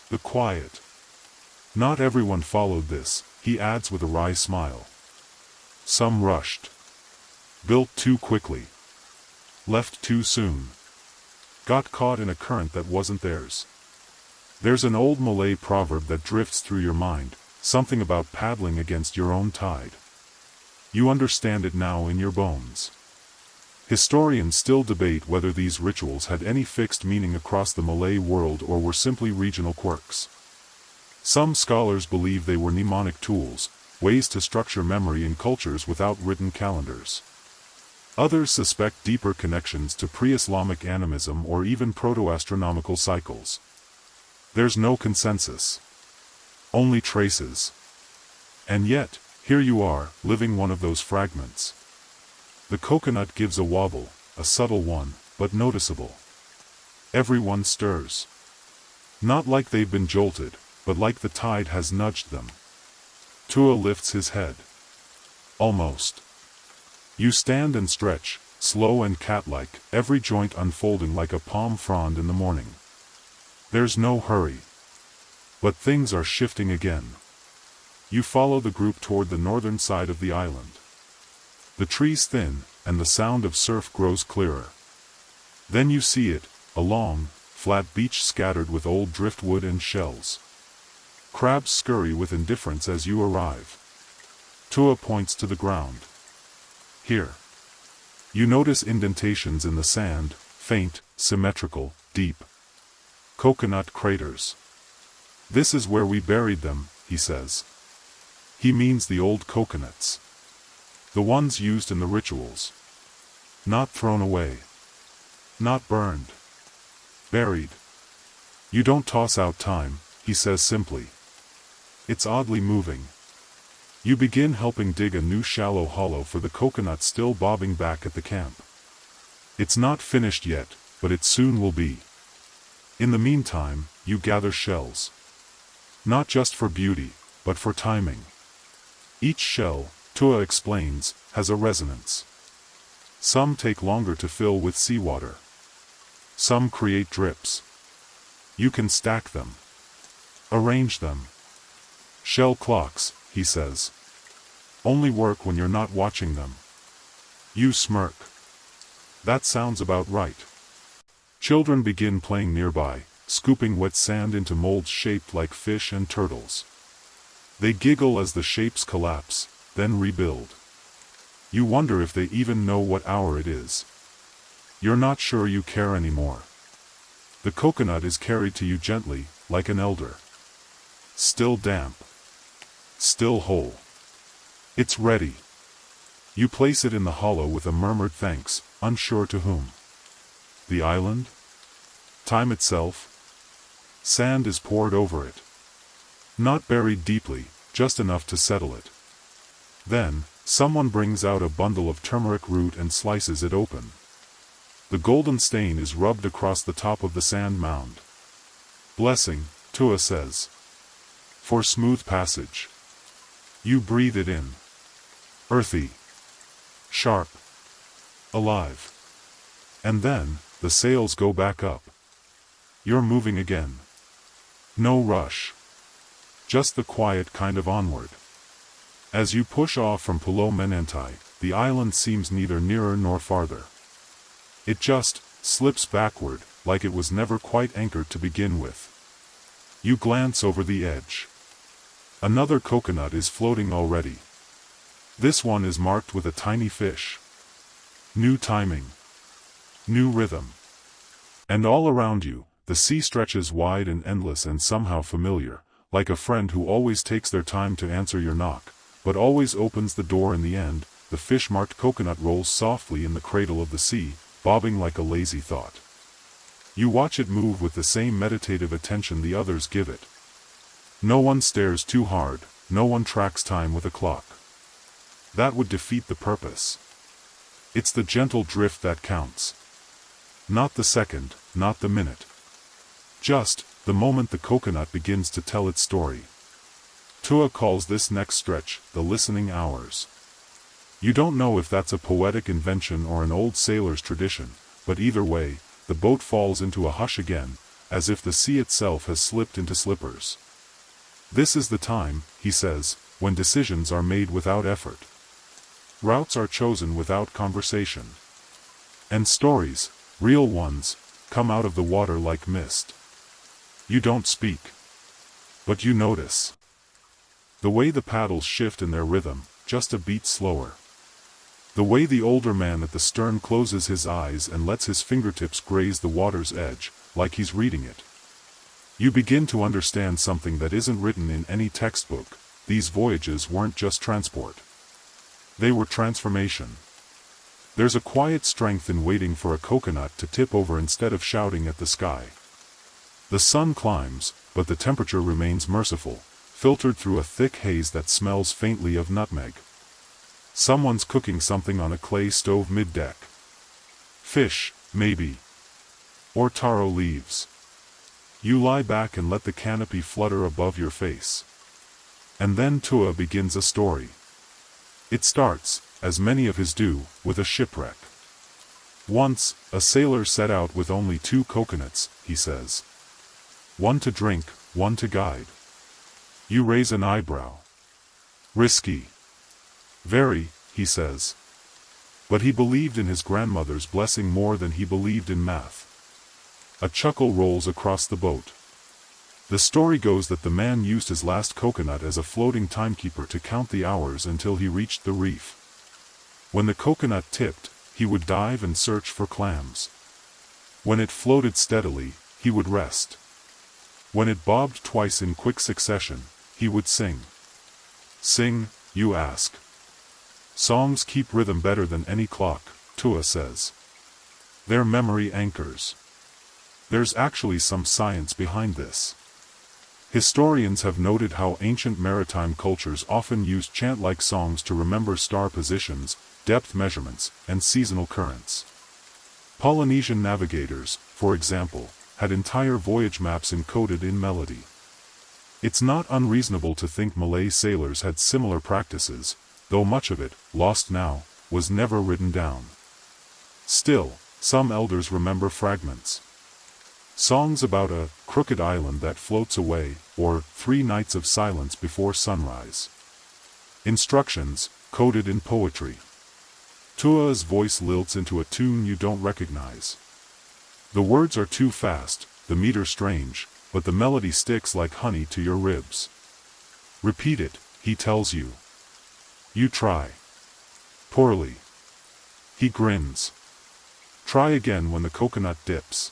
The quiet. Not everyone followed this, he adds with a wry smile. Some rushed. Built too quickly. Left too soon. Got caught in a current that wasn't theirs. There's an old Malay proverb that drifts through your mind, something about paddling against your own tide. You understand it now in your bones. Historians still debate whether these rituals had any fixed meaning across the Malay world or were simply regional quirks. Some scholars believe they were mnemonic tools, ways to structure memory in cultures without written calendars. Others suspect deeper connections to pre-Islamic animism or even proto-astronomical cycles. There's no consensus. Only traces. And yet, here you are, living one of those fragments. The coconut gives a wobble, a subtle one, but noticeable. Everyone stirs. Not like they've been jolted, but like the tide has nudged them. Tua lifts his head. Almost. You stand and stretch, slow and cat-like, every joint unfolding like a palm frond in the morning. There's no hurry. But things are shifting again. You follow the group toward the northern side of the island. The trees thin, and the sound of surf grows clearer. Then you see it, a long, flat beach scattered with old driftwood and shells. Crabs scurry with indifference as you arrive. Tua points to the ground. Here. You notice indentations in the sand, faint, symmetrical, deep. Coconut craters. This is where we buried them, he says. He means the old coconuts. The ones used in the rituals. Not thrown away. Not burned. Buried. You don't toss out time, he says simply. It's oddly moving. You begin helping dig a new shallow hollow for the coconut still bobbing back at the camp. It's not finished yet, but it soon will be. In the meantime, you gather shells. Not just for beauty, but for timing. Each shell, Tua explains, has a resonance. Some take longer to fill with seawater. Some create drips. You can stack them. Arrange them. Shell clocks, he says. Only work when you're not watching them. You smirk. That sounds about right. Children begin playing nearby, scooping wet sand into molds shaped like fish and turtles. They giggle as the shapes collapse, then rebuild. You wonder if they even know what hour it is. You're not sure you care anymore. The coconut is carried to you gently, like an elder. Still damp. Still whole. It's ready. You place it in the hollow with a murmured thanks, unsure to whom. The island? Time itself? Sand is poured over it. Not buried deeply, just enough to settle it. Then, someone brings out a bundle of turmeric root and slices it open. The golden stain is rubbed across the top of the sand mound. Blessing, Tua says. For smooth passage. You breathe it in. Earthy. Sharp. Alive. And then, the sails go back up. You're moving again. No rush. Just the quiet kind of onward. As you push off from Pulau Menantai, the island seems neither nearer nor farther. It just slips backward, like it was never quite anchored to begin with. You glance over the edge. Another coconut is floating already. This one is marked with a tiny fish. New timing. New rhythm. And all around you, the sea stretches wide and endless and somehow familiar, like a friend who always takes their time to answer your knock, but always opens the door in the end. The fish-marked coconut rolls softly in the cradle of the sea, bobbing like a lazy thought. You watch it move with the same meditative attention the others give it. No one stares too hard, no one tracks time with a clock. That would defeat the purpose. It's the gentle drift that counts. Not the second, not the minute. Just, the moment the coconut begins to tell its story. Tua calls this next stretch, the listening hours. You don't know if that's a poetic invention or an old sailor's tradition, but either way, the boat falls into a hush again, as if the sea itself has slipped into slippers. This is the time, he says, when decisions are made without effort. Routes are chosen without conversation. And stories, real ones, come out of the water like mist. You don't speak. But you notice. The way the paddles shift in their rhythm, just a beat slower. The way the older man at the stern closes his eyes and lets his fingertips graze the water's edge, like he's reading it. You begin to understand something that isn't written in any textbook. These voyages weren't just transport. They were transformation. There's a quiet strength in waiting for a coconut to tip over instead of shouting at the sky. The sun climbs, but the temperature remains merciful, filtered through a thick haze that smells faintly of nutmeg. Someone's cooking something on a clay stove mid-deck. Fish, maybe. Or taro leaves. You lie back and let the canopy flutter above your face. And then Tua begins a story. It starts, as many of his do, with a shipwreck. Once, a sailor set out with only 2 coconuts, he says. One to drink, one to guide. You raise an eyebrow. Risky. Very, he says. But he believed in his grandmother's blessing more than he believed in math. A chuckle rolls across the boat. The story goes that the man used his last coconut as a floating timekeeper to count the hours until he reached the reef. When the coconut tipped, he would dive and search for clams. When it floated steadily, he would rest. When it bobbed twice in quick succession, he would sing. Sing, you ask. Songs keep rhythm better than any clock, Tua says. They're memory anchors. There's actually some science behind this. Historians have noted how ancient maritime cultures often used chant-like songs to remember star positions, depth measurements, and seasonal currents. Polynesian navigators, for example, had entire voyage maps encoded in melody. It's not unreasonable to think Malay sailors had similar practices, though much of it, lost now, was never written down. Still, some elders remember fragments. Songs about a crooked island that floats away, or 3 nights of silence before sunrise. Instructions, coded in poetry. Tua's voice lilts into a tune you don't recognize. The words are too fast, the meter strange, but the melody sticks like honey to your ribs. Repeat it, he tells you. You try. Poorly. He grins. Try again when the coconut dips.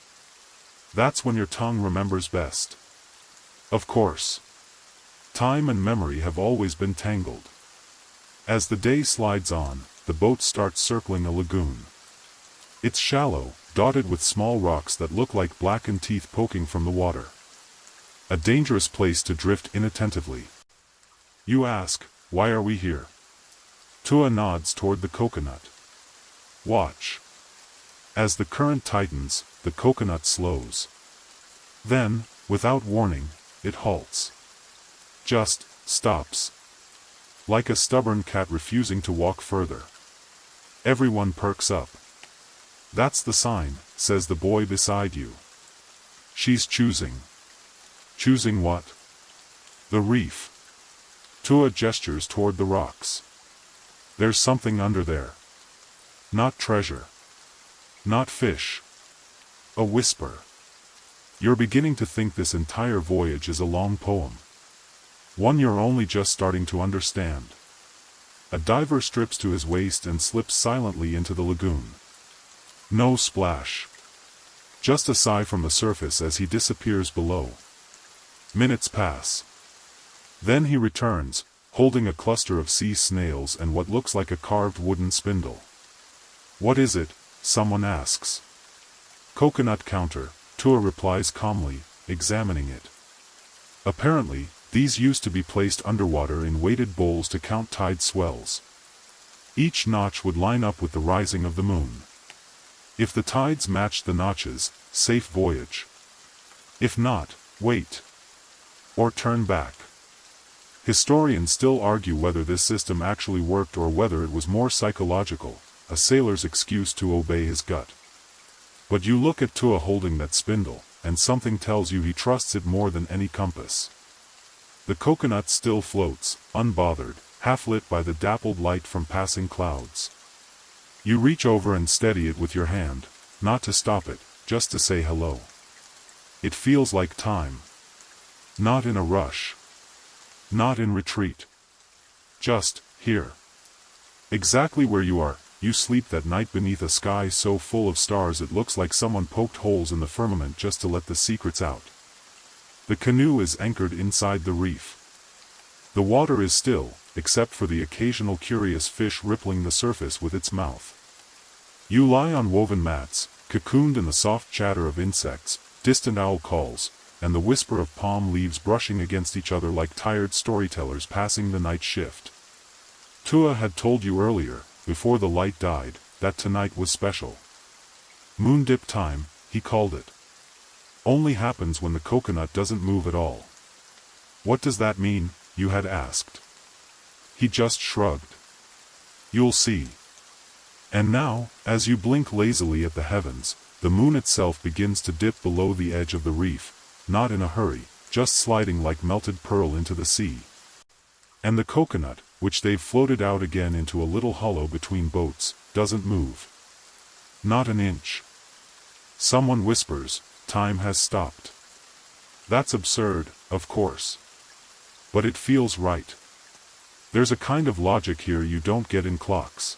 That's when your tongue remembers best. Of course. Time and memory have always been tangled. As the day slides on, the boat starts circling a lagoon. It's shallow, dotted with small rocks that look like blackened teeth poking from the water. A dangerous place to drift inattentively. You ask, why are we here? Tua nods toward the coconut. Watch. As the current tightens, the coconut slows. Then, without warning, it halts. Just stops. Like a stubborn cat refusing to walk further. Everyone perks up. That's the sign, says the boy beside you. She's choosing. Choosing what? The reef. Tua gestures toward the rocks. There's something under there. Not treasure. Not fish. A whisper. You're beginning to think this entire voyage is a long poem. One you're only just starting to understand. A diver strips to his waist and slips silently into the lagoon. No splash. Just a sigh from the surface as he disappears below. Minutes pass. Then he returns, holding a cluster of sea snails and what looks like a carved wooden spindle. What is it? Someone asks. Coconut counter, Tua replies calmly, examining it. Apparently, these used to be placed underwater in weighted bowls to count tide swells. Each notch would line up with the rising of the moon. If the tides matched the notches, safe voyage. If not, wait. Or turn back. Historians still argue whether this system actually worked or whether it was more psychological, a sailor's excuse to obey his gut. But you look at Tua holding that spindle, and something tells you he trusts it more than any compass. The coconut still floats, unbothered, half-lit by the dappled light from passing clouds. You reach over and steady it with your hand, not to stop it, just to say hello. It feels like time. Not in a rush. Not in retreat. Just, here. Exactly where you are. You sleep that night beneath a sky so full of stars it looks like someone poked holes in the firmament just to let the secrets out. The canoe is anchored inside the reef. The water is still, except for the occasional curious fish rippling the surface with its mouth. You lie on woven mats, cocooned in the soft chatter of insects, distant owl calls, and the whisper of palm leaves brushing against each other like tired storytellers passing the night shift. Tua had told you earlier, before the light died, that tonight was special. Moon dip time, he called it. Only happens when the coconut doesn't move at all. What does that mean, you had asked. He just shrugged. You'll see. And now, as you blink lazily at the heavens, the moon itself begins to dip below the edge of the reef, not in a hurry, just sliding like melted pearl into the sea. And the coconut, which they've floated out again into a little hollow between boats, doesn't move. Not an inch. Someone whispers, "Time has stopped." That's absurd, of course. But it feels right. There's a kind of logic here you don't get in clocks.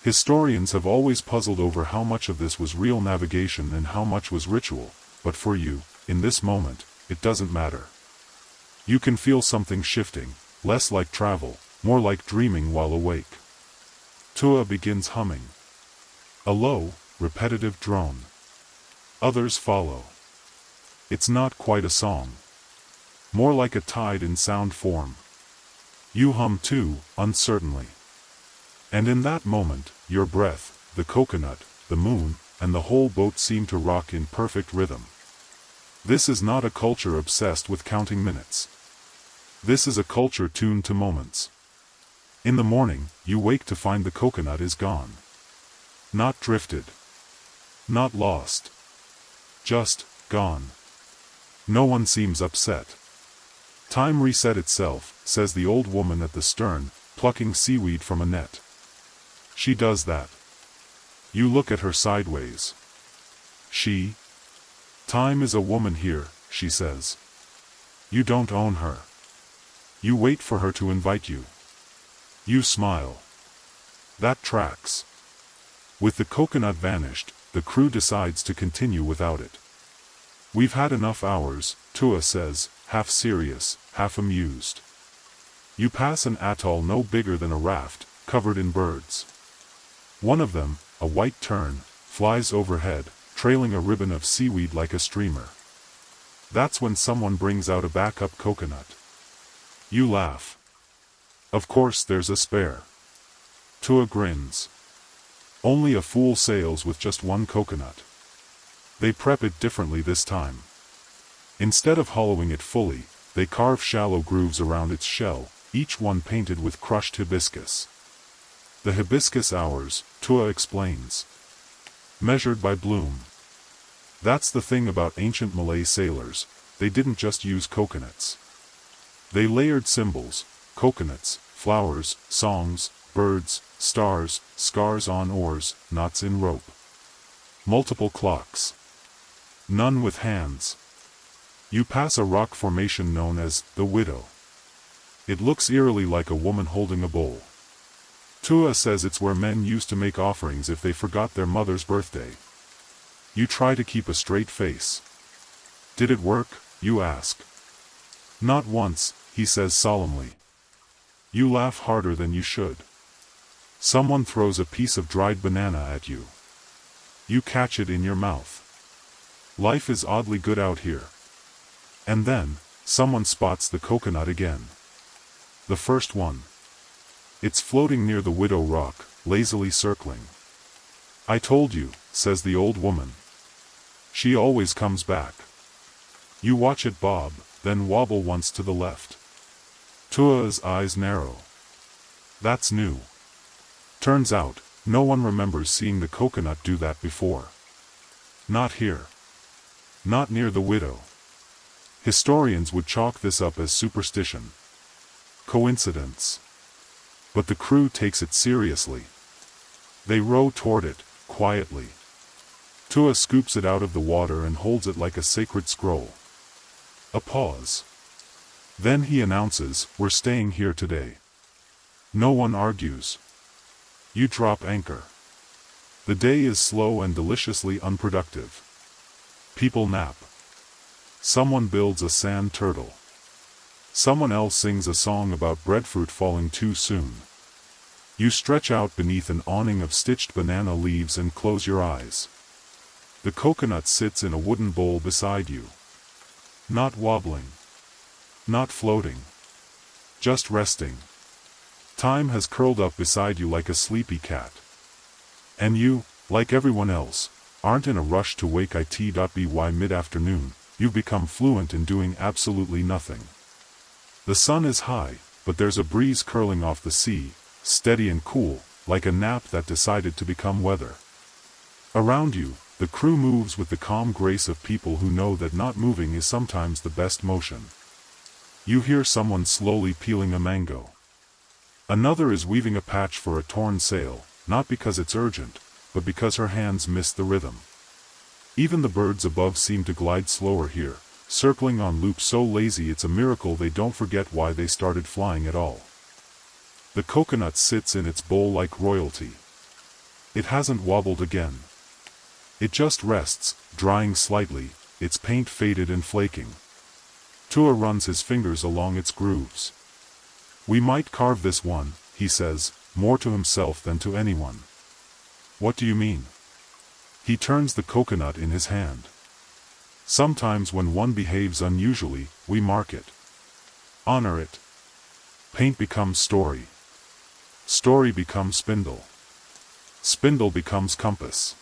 Historians have always puzzled over how much of this was real navigation and how much was ritual, but for you, in this moment, it doesn't matter. You can feel something shifting, less like travel, more like dreaming while awake. Tua begins humming. A low, repetitive drone. Others follow. It's not quite a song. More like a tide in sound form. You hum too, uncertainly. And in that moment, your breath, the coconut, the moon, and the whole boat seem to rock in perfect rhythm. This is not a culture obsessed with counting minutes. This is a culture tuned to moments. In the morning, you wake to find the coconut is gone. Not drifted. Not lost. Just gone. No one seems upset. Time reset itself, says the old woman at the stern, plucking seaweed from a net. She does that. You look at her sideways. She? Time is a woman here, she says. You don't own her. You wait for her to invite you. You smile. That tracks. With the coconut vanished, the crew decides to continue without it. We've had enough hours, Tua says, half serious, half amused. You pass an atoll no bigger than a raft, covered in birds. One of them, a white tern, flies overhead, trailing a ribbon of seaweed like a streamer. That's when someone brings out a backup coconut. You laugh. Of course there's a spare. Tua grins. Only a fool sails with just one coconut. They prep it differently this time. Instead of hollowing it fully, they carve shallow grooves around its shell, each one painted with crushed hibiscus. The hibiscus hours, Tua explains. Measured by bloom. That's the thing about ancient Malay sailors, they didn't just use coconuts. They layered symbols, coconuts, flowers, songs, birds, stars, scars on oars, knots in rope. Multiple clocks. None with hands. You pass a rock formation known as the Widow. It looks eerily like a woman holding a bowl. Tua says it's where men used to make offerings if they forgot their mother's birthday. You try to keep a straight face. Did it work, you ask. Not once, he says solemnly. You laugh harder than you should. Someone throws a piece of dried banana at you. You catch it in your mouth. Life is oddly good out here. And then, someone spots the coconut again. The first one. It's floating near the Widow Rock, lazily circling. I told you, says the old woman. She always comes back. You watch it bob, then wobble once to the left. Tua's eyes narrow. That's new. Turns out, no one remembers seeing the coconut do that before. Not here. Not near the Widow. Historians would chalk this up as superstition. Coincidence. But the crew takes it seriously. They row toward it, quietly. Tua scoops it out of the water and holds it like a sacred scroll. A pause. Then he announces, "We're staying here today." No one argues. You drop anchor. The day is slow and deliciously unproductive. People nap. Someone builds a sand turtle. Someone else sings a song about breadfruit falling too soon. You stretch out beneath an awning of stitched banana leaves and close your eyes. The coconut sits in a wooden bowl beside you. Not wobbling. Not floating. Just resting. Time has curled up beside you like a sleepy cat. And you, like everyone else, aren't in a rush to wake it.by mid-afternoon. You've become fluent in doing absolutely nothing. The sun is high, but there's a breeze curling off the sea, steady and cool, like a nap that decided to become weather. Around you, the crew moves with the calm grace of people who know that not moving is sometimes the best motion. You hear someone slowly peeling a mango. Another is weaving a patch for a torn sail, not because it's urgent, but because her hands miss the rhythm. Even the birds above seem to glide slower here, circling on loop so lazy it's a miracle they don't forget why they started flying at all. The coconut sits in its bowl like royalty. It hasn't wobbled again. It just rests, drying slightly, its paint faded and flaking. Tua runs his fingers along its grooves. "We might carve this one," he says, more to himself than to anyone. "What do you mean?" He turns the coconut in his hand. "Sometimes when one behaves unusually, we mark it. Honor it. Paint becomes story. Story becomes spindle. Spindle becomes compass.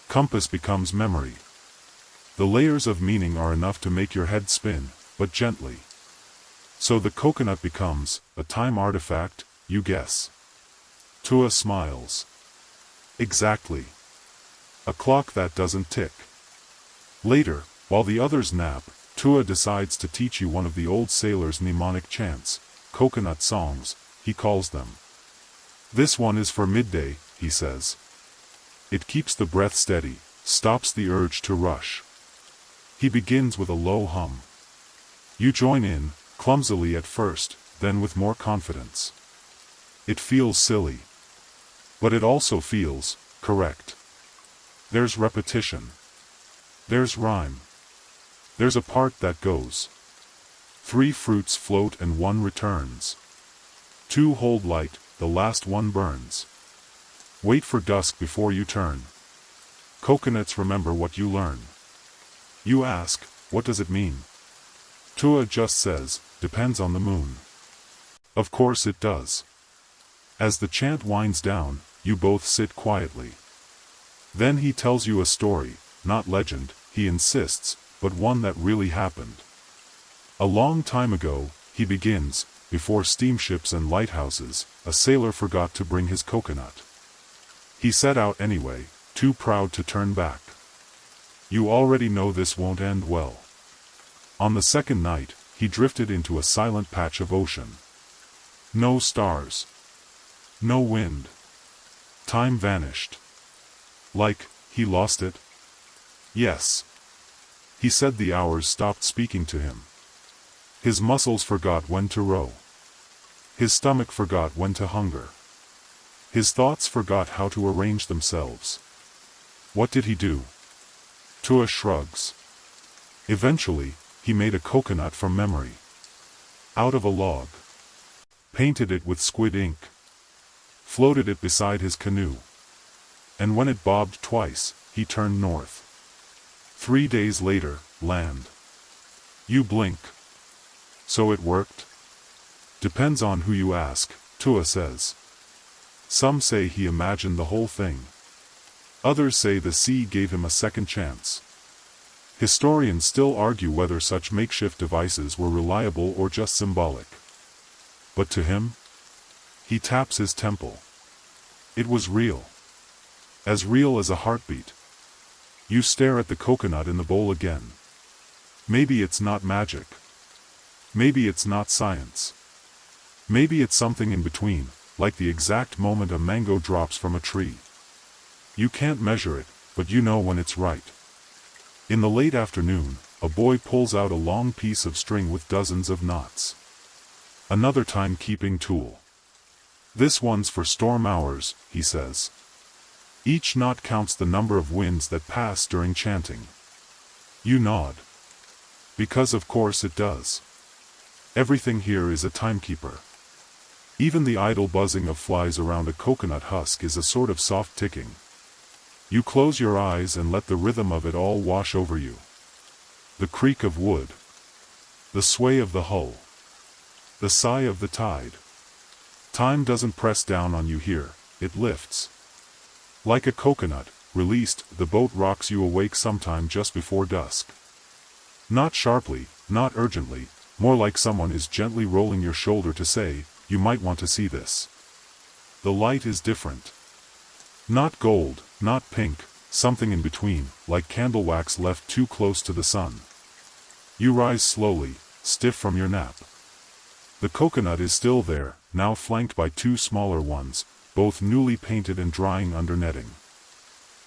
Compass becomes memory. The layers of meaning are enough to make your head spin, but gently. So the coconut becomes a time artifact, you guess." Tua smiles. "Exactly. A clock that doesn't tick." Later, while the others nap, Tua decides to teach you one of the old sailors' mnemonic chants, coconut songs, he calls them. "This one is for midday," he says. "It keeps the breath steady, stops the urge to rush." He begins with a low hum. You join in, clumsily at first, then with more confidence. It feels silly. But it also feels correct. There's repetition. There's rhyme. There's a part that goes. 3 fruits float and 1 returns. 2 hold light, the last one burns. Wait for dusk before you turn. Coconuts remember what you learn. You ask, what does it mean? Tua just says, depends on the moon. Of course it does. As the chant winds down, you both sit quietly. Then he tells you a story, not legend, he insists, but one that really happened. A long time ago, he begins, before steamships and lighthouses, a sailor forgot to bring his coconut. He set out anyway, too proud to turn back. You already know this won't end well. On the second night, he drifted into a silent patch of ocean. No stars. No wind. Time vanished. Like, he lost it? Yes. He said the hours stopped speaking to him. His muscles forgot when to row. His stomach forgot when to hunger. His thoughts forgot how to arrange themselves. What did he do? Tua shrugs. Eventually, he made a coconut from memory. Out of a log. Painted it with squid ink. Floated it beside his canoe. And when it bobbed twice, he turned north. 3 days later, land. You blink. So it worked? Depends on who you ask, Tua says. Some say he imagined the whole thing. Others say the sea gave him a second chance. Historians still argue whether such makeshift devices were reliable or just symbolic. But to him? He taps his temple. It was real. As real as a heartbeat. You stare at the coconut in the bowl again. Maybe it's not magic. Maybe it's not science. Maybe it's something in between, like the exact moment a mango drops from a tree. You can't measure it, but you know when it's right. In the late afternoon, a boy pulls out a long piece of string with dozens of knots. Another timekeeping tool. This one's for storm hours, he says. Each knot counts the number of winds that pass during chanting. You nod. Because of course it does. Everything here is a timekeeper. Even the idle buzzing of flies around a coconut husk is a sort of soft ticking. You close your eyes and let the rhythm of it all wash over you. The creak of wood. The sway of the hull. The sigh of the tide. Time doesn't press down on you here, it lifts. Like a coconut, released, the boat rocks you awake sometime just before dusk. Not sharply, not urgently, more like someone is gently rolling your shoulder to say, you might want to see this. The light is different. Not gold, not pink, something in between, like candle wax left too close to the sun. You rise slowly, stiff from your nap. The coconut is still there, now flanked by two smaller ones, both newly painted and drying under netting.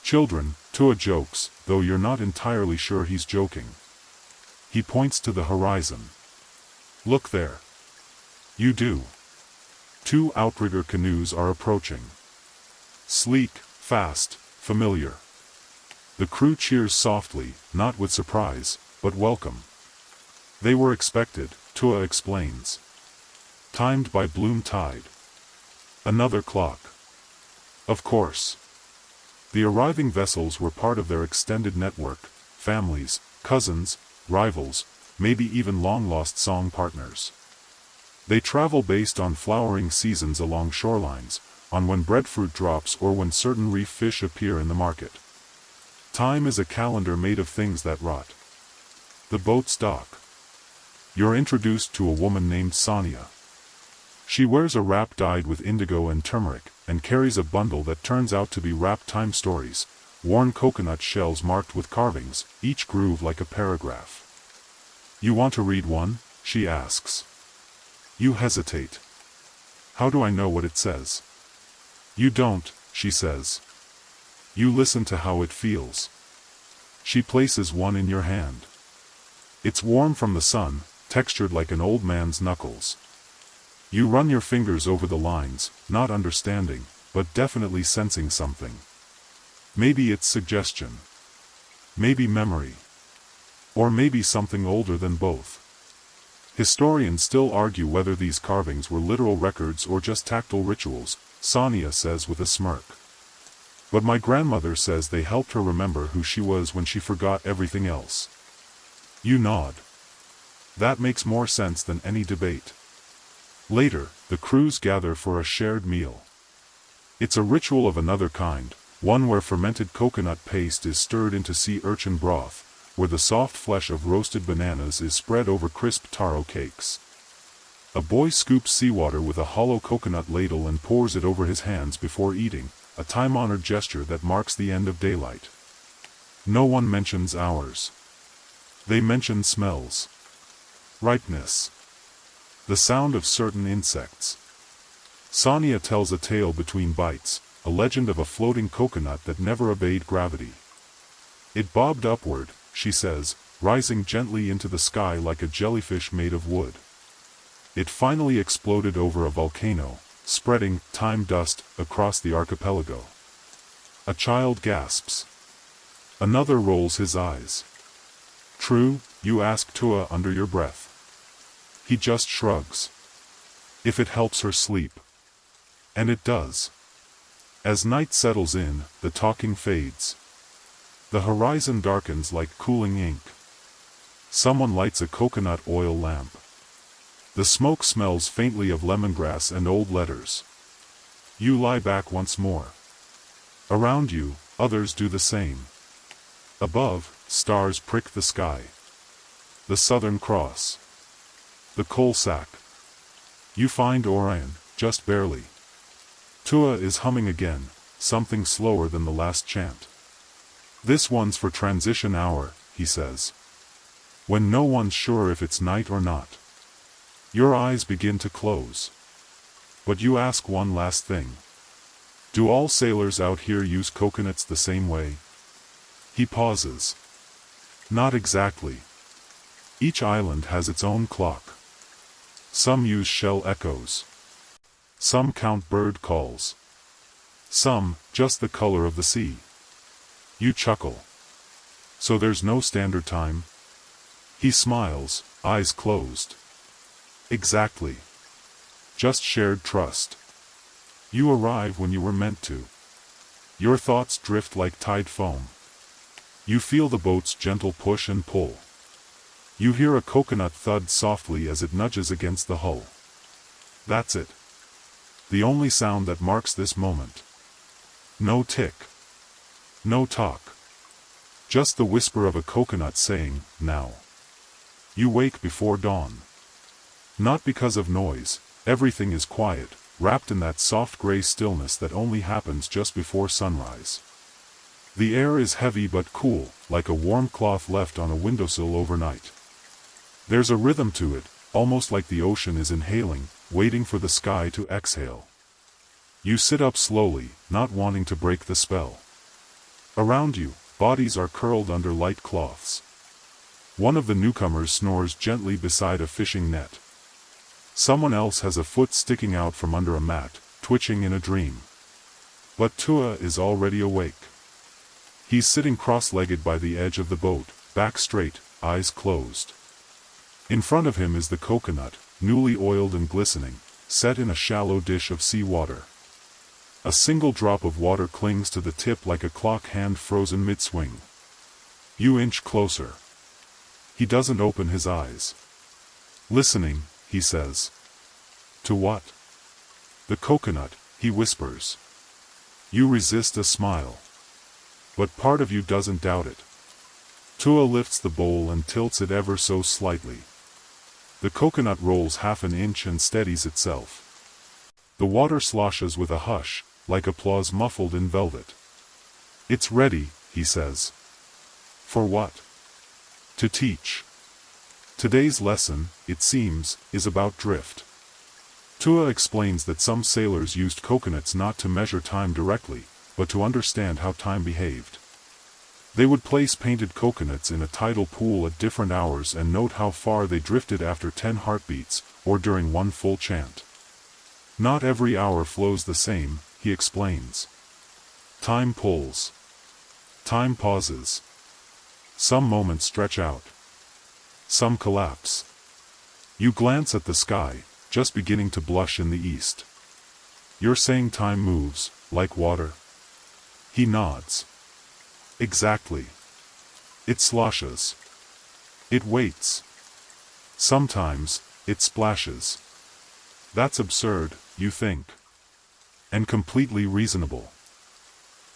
Children, Tua jokes, though you're not entirely sure he's joking. He points to the horizon. Look there. You do. Two outrigger canoes are approaching. Sleek, fast, familiar. The crew cheers softly, not with surprise, but welcome. They were expected, Tua explains. Timed by bloom tide. Another clock. Of course. The arriving vessels were part of their extended network, families, cousins, rivals, maybe even long-lost song partners. They travel based on flowering seasons along shorelines, on when breadfruit drops or when certain reef fish appear in the market. Time is a calendar made of things that rot. The boats dock. You're introduced to a woman named Sonia. She wears a wrap dyed with indigo and turmeric, and carries a bundle that turns out to be wrap time stories, worn coconut shells marked with carvings, each groove like a paragraph. You want to read one? She asks. You hesitate. How do I know what it says? You don't, she says. You listen to how it feels. She places one in your hand. It's warm from the sun, textured like an old man's knuckles. You run your fingers over the lines, not understanding, but definitely sensing something. Maybe it's suggestion. Maybe memory. Or maybe something older than both. Historians still argue whether these carvings were literal records or just tactile rituals, Sonia says with a smirk. But my grandmother says they helped her remember who she was when she forgot everything else. You nod. That makes more sense than any debate. Later, the crews gather for a shared meal. It's a ritual of another kind, one where fermented coconut paste is stirred into sea urchin broth, where the soft flesh of roasted bananas is spread over crisp taro cakes. A boy scoops seawater with a hollow coconut ladle and pours it over his hands before eating, a time-honored gesture that marks the end of daylight. No one mentions hours. They mention smells. Ripeness. The sound of certain insects. Sonia tells a tale between bites, a legend of a floating coconut that never obeyed gravity. It bobbed upward, she says, rising gently into the sky like a jellyfish made of wood. It finally exploded over a volcano, spreading time dust across the archipelago. A child gasps. Another rolls his eyes. True, you ask Tua under your breath. He just shrugs. If it helps her sleep. And it does. As night settles in, the talking fades. The horizon darkens like cooling ink. Someone lights a coconut oil lamp. The smoke smells faintly of lemongrass and old letters. You lie back once more. Around you, others do the same. Above, stars prick the sky. The Southern Cross. The coal sack. You find Orion, just barely. Tua is humming again, something slower than the last chant. This one's for transition hour, he says. When no one's sure if it's night or not. Your eyes begin to close. But you ask one last thing. Do all sailors out here use coconuts the same way? He pauses. Not exactly. Each island has its own clock. Some use shell echoes. Some count bird calls. Some, just the color of the sea. You chuckle. So there's no standard time? He smiles, eyes closed. Exactly. Just shared trust. You arrive when you were meant to. Your thoughts drift like tide foam. You feel the boat's gentle push and pull. You hear a coconut thud softly as it nudges against the hull. That's it. The only sound that marks this moment. No tick. No talk. Just the whisper of a coconut saying, now. You wake before dawn. Not because of noise, everything is quiet, wrapped in that soft gray stillness that only happens just before sunrise. The air is heavy but cool, like a warm cloth left on a windowsill overnight. There's a rhythm to it, almost like the ocean is inhaling, waiting for the sky to exhale. You sit up slowly, not wanting to break the spell. Around you, bodies are curled under light cloths. One of the newcomers snores gently beside a fishing net. Someone else has a foot sticking out from under a mat, twitching in a dream. But Tua is already awake. He's sitting cross-legged by the edge of the boat, back straight, eyes closed. In front of him is the coconut, newly oiled and glistening, set in a shallow dish of seawater. A single drop of water clings to the tip like a clock hand frozen mid-swing. You inch closer. He doesn't open his eyes. Listening, he says. To what? The coconut, he whispers. You resist a smile. But part of you doesn't doubt it. Tua lifts the bowl and tilts it ever so slightly. The coconut rolls half an inch and steadies itself. The water sloshes with a hush, like applause muffled in velvet. It's ready, he says. For what? To teach. Today's lesson, it seems, is about drift. Tua explains that some sailors used coconuts not to measure time directly, but to understand how time behaved. They would place painted coconuts in a tidal pool at different hours and note how far they drifted after 10 heartbeats, or during one full chant. Not every hour flows the same, he explains. Time pulls. Time pauses. Some moments stretch out. Some collapse. You glance at the sky, just beginning to blush in the east. You're saying time moves, like water? He nods. Exactly. It sloshes. It waits. Sometimes, it splashes. That's absurd, you think. And completely reasonable.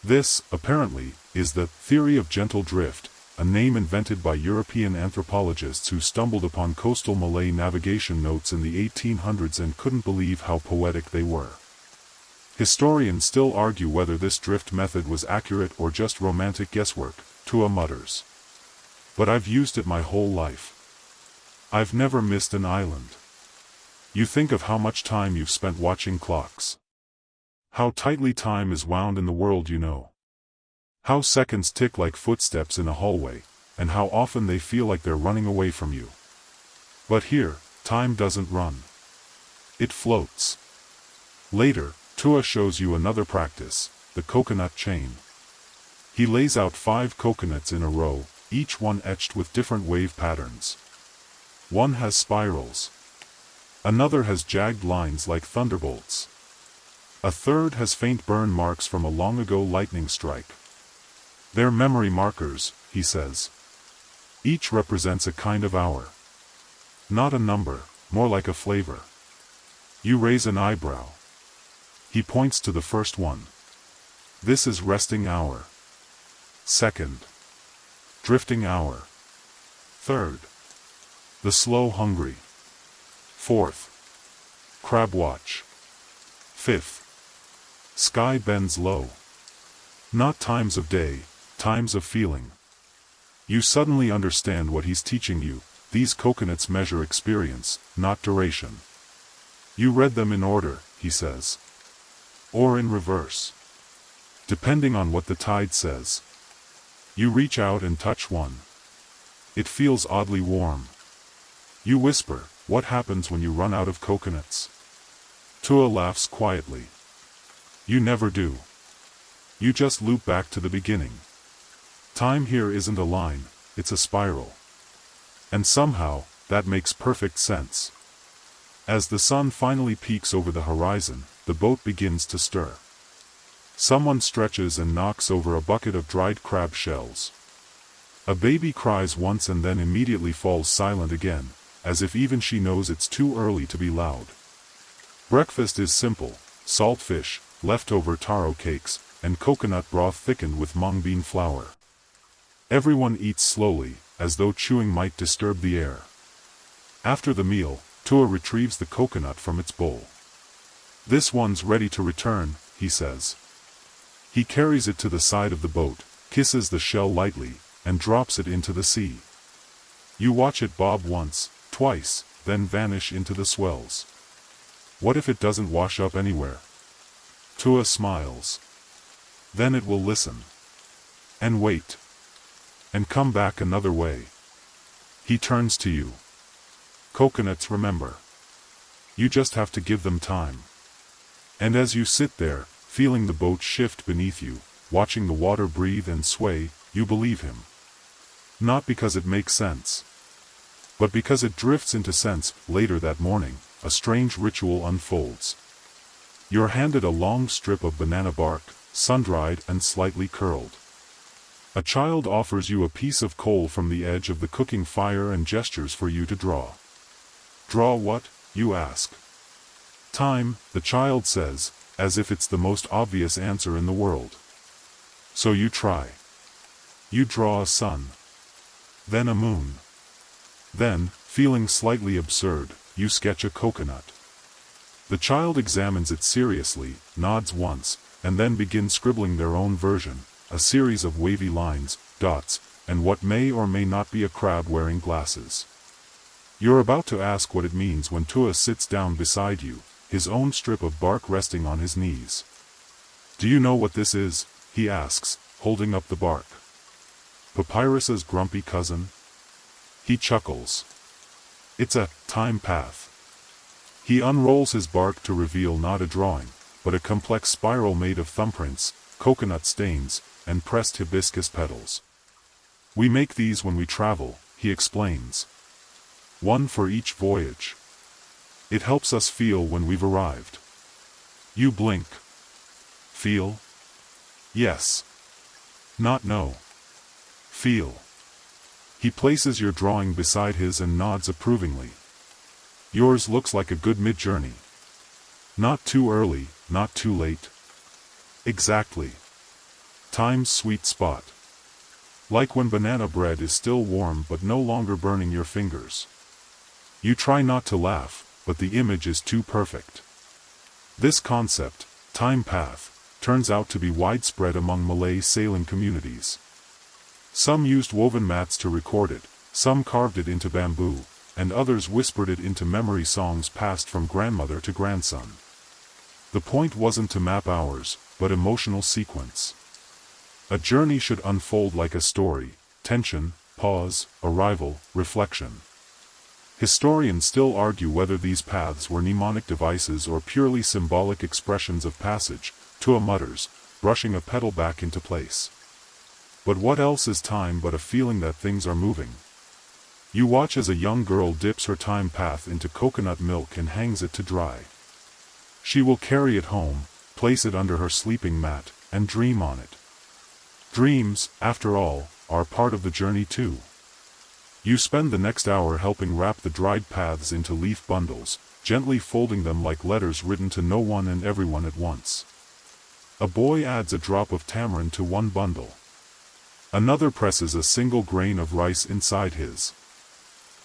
This, apparently, is the theory of gentle drift, a name invented by European anthropologists who stumbled upon coastal Malay navigation notes in the 1800s and couldn't believe how poetic they were. Historians still argue whether this drift method was accurate or just romantic guesswork, Tua mutters. But I've used it my whole life. I've never missed an island. You think of how much time you've spent watching clocks. How tightly time is wound in the world you know. How seconds tick like footsteps in a hallway, and how often they feel like they're running away from you. But here, time doesn't run. It floats. Later, Tua shows you another practice, the coconut chain. He lays out 5 coconuts in a row, each one etched with different wave patterns. One has spirals. Another has jagged lines like thunderbolts. A third has faint burn marks from a long-ago lightning strike. They're memory markers, he says. Each represents a kind of hour. Not a number, more like a flavor. You raise an eyebrow. He points to the first one. This is resting hour. Second. Drifting hour. Third. The slow hungry. Fourth. Crab watch. Fifth. Sky bends low. Not times of day, times of feeling. You suddenly understand what he's teaching you. These coconuts measure experience, not duration. You read them in order, he says. Or in reverse. Depending on what the tide says. You reach out and touch one. It feels oddly warm. You whisper, what happens when you run out of coconuts? Tua laughs quietly. You never do. You just loop back to the beginning. Time here isn't a line, it's a spiral. And somehow, that makes perfect sense. As the sun finally peaks over the horizon, the boat begins to stir. Someone stretches and knocks over a bucket of dried crab shells. A baby cries once and then immediately falls silent again, as if even she knows it's too early to be loud. Breakfast is simple: salt fish, leftover taro cakes, and coconut broth thickened with mung bean flour. Everyone eats slowly, as though chewing might disturb the air. After the meal, Tua retrieves the coconut from its bowl. "This one's ready to return," he says. He carries it to the side of the boat, kisses the shell lightly, and drops it into the sea. You watch it bob once, twice, then vanish into the swells. What if it doesn't wash up anywhere? Tua smiles. Then it will listen. And wait. And come back another way. He turns to you. Coconuts remember. You just have to give them time. And as you sit there, feeling the boat shift beneath you, watching the water breathe and sway, you believe him. Not because it makes sense, but because it drifts into sense. Later that morning, a strange ritual unfolds. You're handed a long strip of banana bark, sun-dried and slightly curled. A child offers you a piece of coal from the edge of the cooking fire and gestures for you to draw. Draw what? You ask. Time, the child says, as if it's the most obvious answer in the world. So you try. You draw a sun. Then a moon. Then, feeling slightly absurd, you sketch a coconut. The child examines it seriously, nods once, and then begins scribbling their own version, a series of wavy lines, dots, and what may or may not be a crab wearing glasses. You're about to ask what it means when Tua sits down beside you, his own strip of bark resting on his knees. "Do you know what this is?" he asks, holding up the bark. "Papyrus's grumpy cousin?" He chuckles. "It's a time path." He unrolls his bark to reveal not a drawing, but a complex spiral made of thumbprints, coconut stains, and pressed hibiscus petals. "We make these when we travel," he explains. "One for each voyage. It helps us feel when we've arrived." You blink. Feel? Yes. Not no. Feel. He places your drawing beside his and nods approvingly. "Yours looks like a good mid-journey. Not too early, not too late. Exactly. Time's sweet spot. Like when banana bread is still warm but no longer burning your fingers." You try not to laugh, but the image is too perfect. This concept, time path, turns out to be widespread among Malay sailing communities. Some used woven mats to record it, some carved it into bamboo, and others whispered it into memory songs passed from grandmother to grandson. The point wasn't to map hours, but emotional sequence. A journey should unfold like a story: tension, pause, arrival, reflection. Historians still argue whether these paths were mnemonic devices or purely symbolic expressions of passage, Tua mutters, brushing a petal back into place. But what else is time but a feeling that things are moving? You watch as a young girl dips her time path into coconut milk and hangs it to dry. She will carry it home, place it under her sleeping mat, and dream on it. Dreams, after all, are part of the journey too. You spend the next hour helping wrap the dried paths into leaf bundles, gently folding them like letters written to no one and everyone at once. A boy adds a drop of tamarind to one bundle. Another presses a single grain of rice inside his.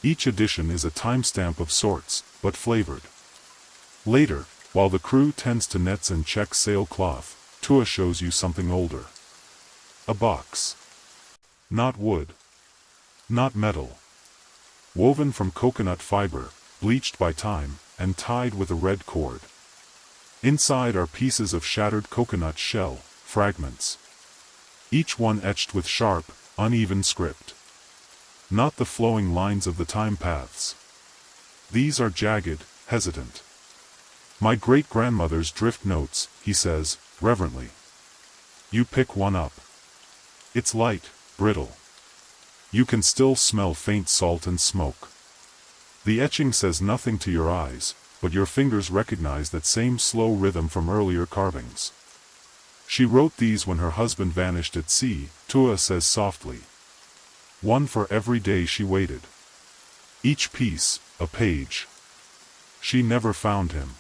Each addition is a timestamp of sorts, but flavored. Later, while the crew tends to nets and checks sailcloth, Tua shows you something older. A box. Not wood. Not metal. Woven from coconut fiber, bleached by time, and tied with a red cord. Inside are pieces of shattered coconut shell, fragments. Each one etched with sharp, uneven script. Not the flowing lines of the time paths. These are jagged, hesitant. "My great-grandmother's drift notes," he says, reverently. You pick one up. It's light, brittle. You can still smell faint salt and smoke. The etching says nothing to your eyes, but your fingers recognize that same slow rhythm from earlier carvings. "She wrote these when her husband vanished at sea," Tua says softly. One for every day she waited. Each piece, a page. She never found him.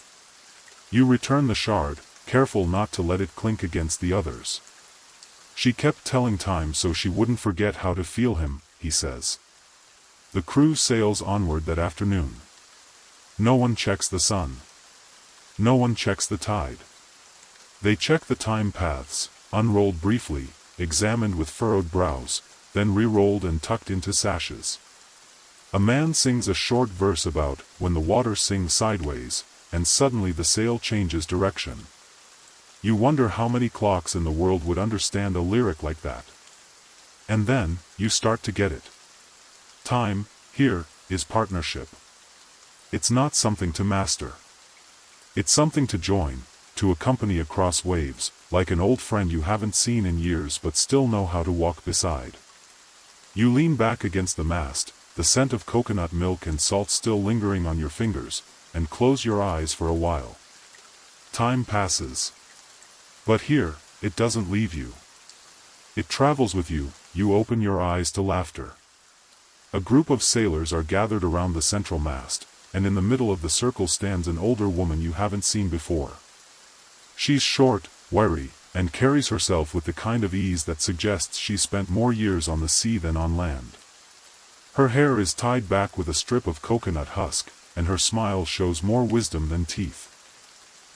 You return the shard, careful not to let it clink against the others. She kept telling time so she wouldn't forget how to feel him, he says. The crew sails onward that afternoon. No one checks the sun. No one checks the tide. They check the time paths, unrolled briefly, examined with furrowed brows, then re-rolled and tucked into sashes. A man sings a short verse about when the water sings sideways, and suddenly the sail changes direction. You wonder how many clocks in the world would understand a lyric like that. And then, you start to get it. Time, here, is partnership. It's not something to master. It's something to join, to accompany across waves, like an old friend you haven't seen in years but still know how to walk beside. You lean back against the mast, the scent of coconut milk and salt still lingering on your fingers, and close your eyes for a while. Time passes. But here, it doesn't leave you. It travels with you. You open your eyes to laughter. A group of sailors are gathered around the central mast, and in the middle of the circle stands an older woman you haven't seen before. She's short, wiry, and carries herself with the kind of ease that suggests she's spent more years on the sea than on land. Her hair is tied back with a strip of coconut husk, and her smile shows more wisdom than teeth.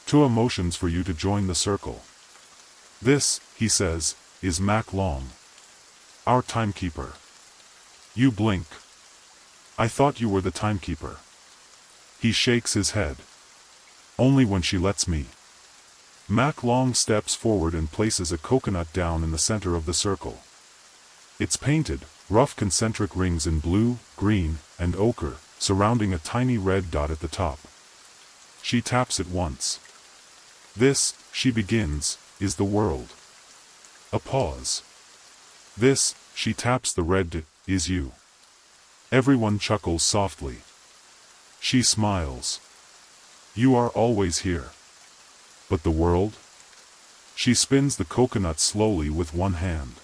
Two emotions for you to join the circle. This, he says, is Mac Long. Our timekeeper. You blink. I thought you were the timekeeper. He shakes his head. Only when she lets me. Mac Long steps forward and places a coconut down in the center of the circle. It's painted, rough concentric rings in blue, green, and ochre, surrounding a tiny red dot at the top. She taps it once. This, she begins, is the world. A pause. This, she taps the red dot, is you. Everyone chuckles softly. She smiles. You are always here. But the world? She spins the coconut slowly with one hand.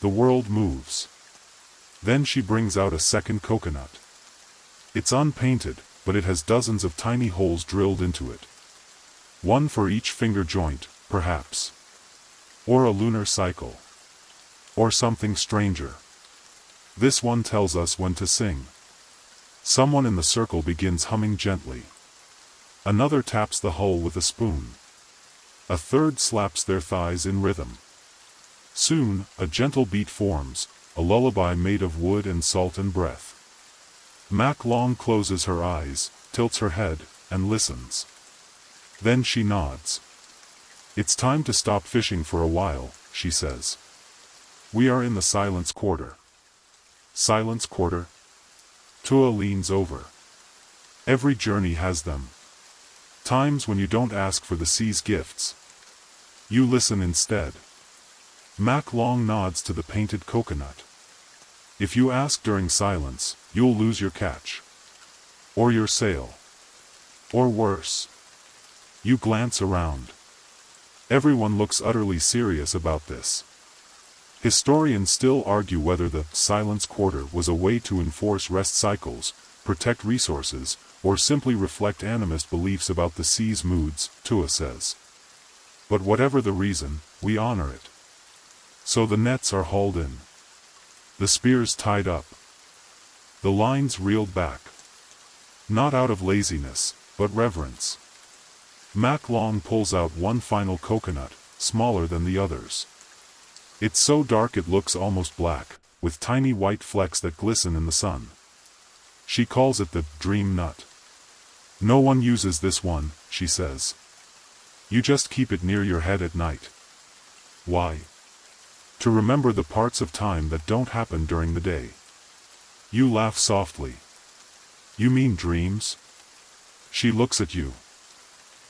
The world moves. Then she brings out a second coconut. It's unpainted, but it has dozens of tiny holes drilled into it. One for each finger joint, perhaps. Or a lunar cycle. Or something stranger. This one tells us when to sing. Someone in the circle begins humming gently. Another taps the hull with a spoon. A third slaps their thighs in rhythm. Soon, a gentle beat forms, a lullaby made of wood and salt and breath. Mac Long closes her eyes, tilts her head, and listens. Then she nods. It's time to stop fishing for a while, she says. We are in the silence quarter. Silence quarter? Tua leans over. Every journey has them. Times when you don't ask for the sea's gifts. You listen instead. Mac Long nods to the painted coconut. If you ask during silence, you'll lose your catch. Or your sail. Or worse. You glance around. Everyone looks utterly serious about this. Historians still argue whether the silence quarter was a way to enforce rest cycles, protect resources, or simply reflect animist beliefs about the sea's moods, Tua says. But whatever the reason, we honor it. So the nets are hauled in. The spears tied up. The lines reeled back. Not out of laziness, but reverence. Mac Long pulls out one final coconut, smaller than the others. It's so dark it looks almost black, with tiny white flecks that glisten in the sun. She calls it the dream nut. No one uses this one, she says. You just keep it near your head at night. Why? To remember the parts of time that don't happen during the day. You laugh softly. You mean dreams? She looks at you.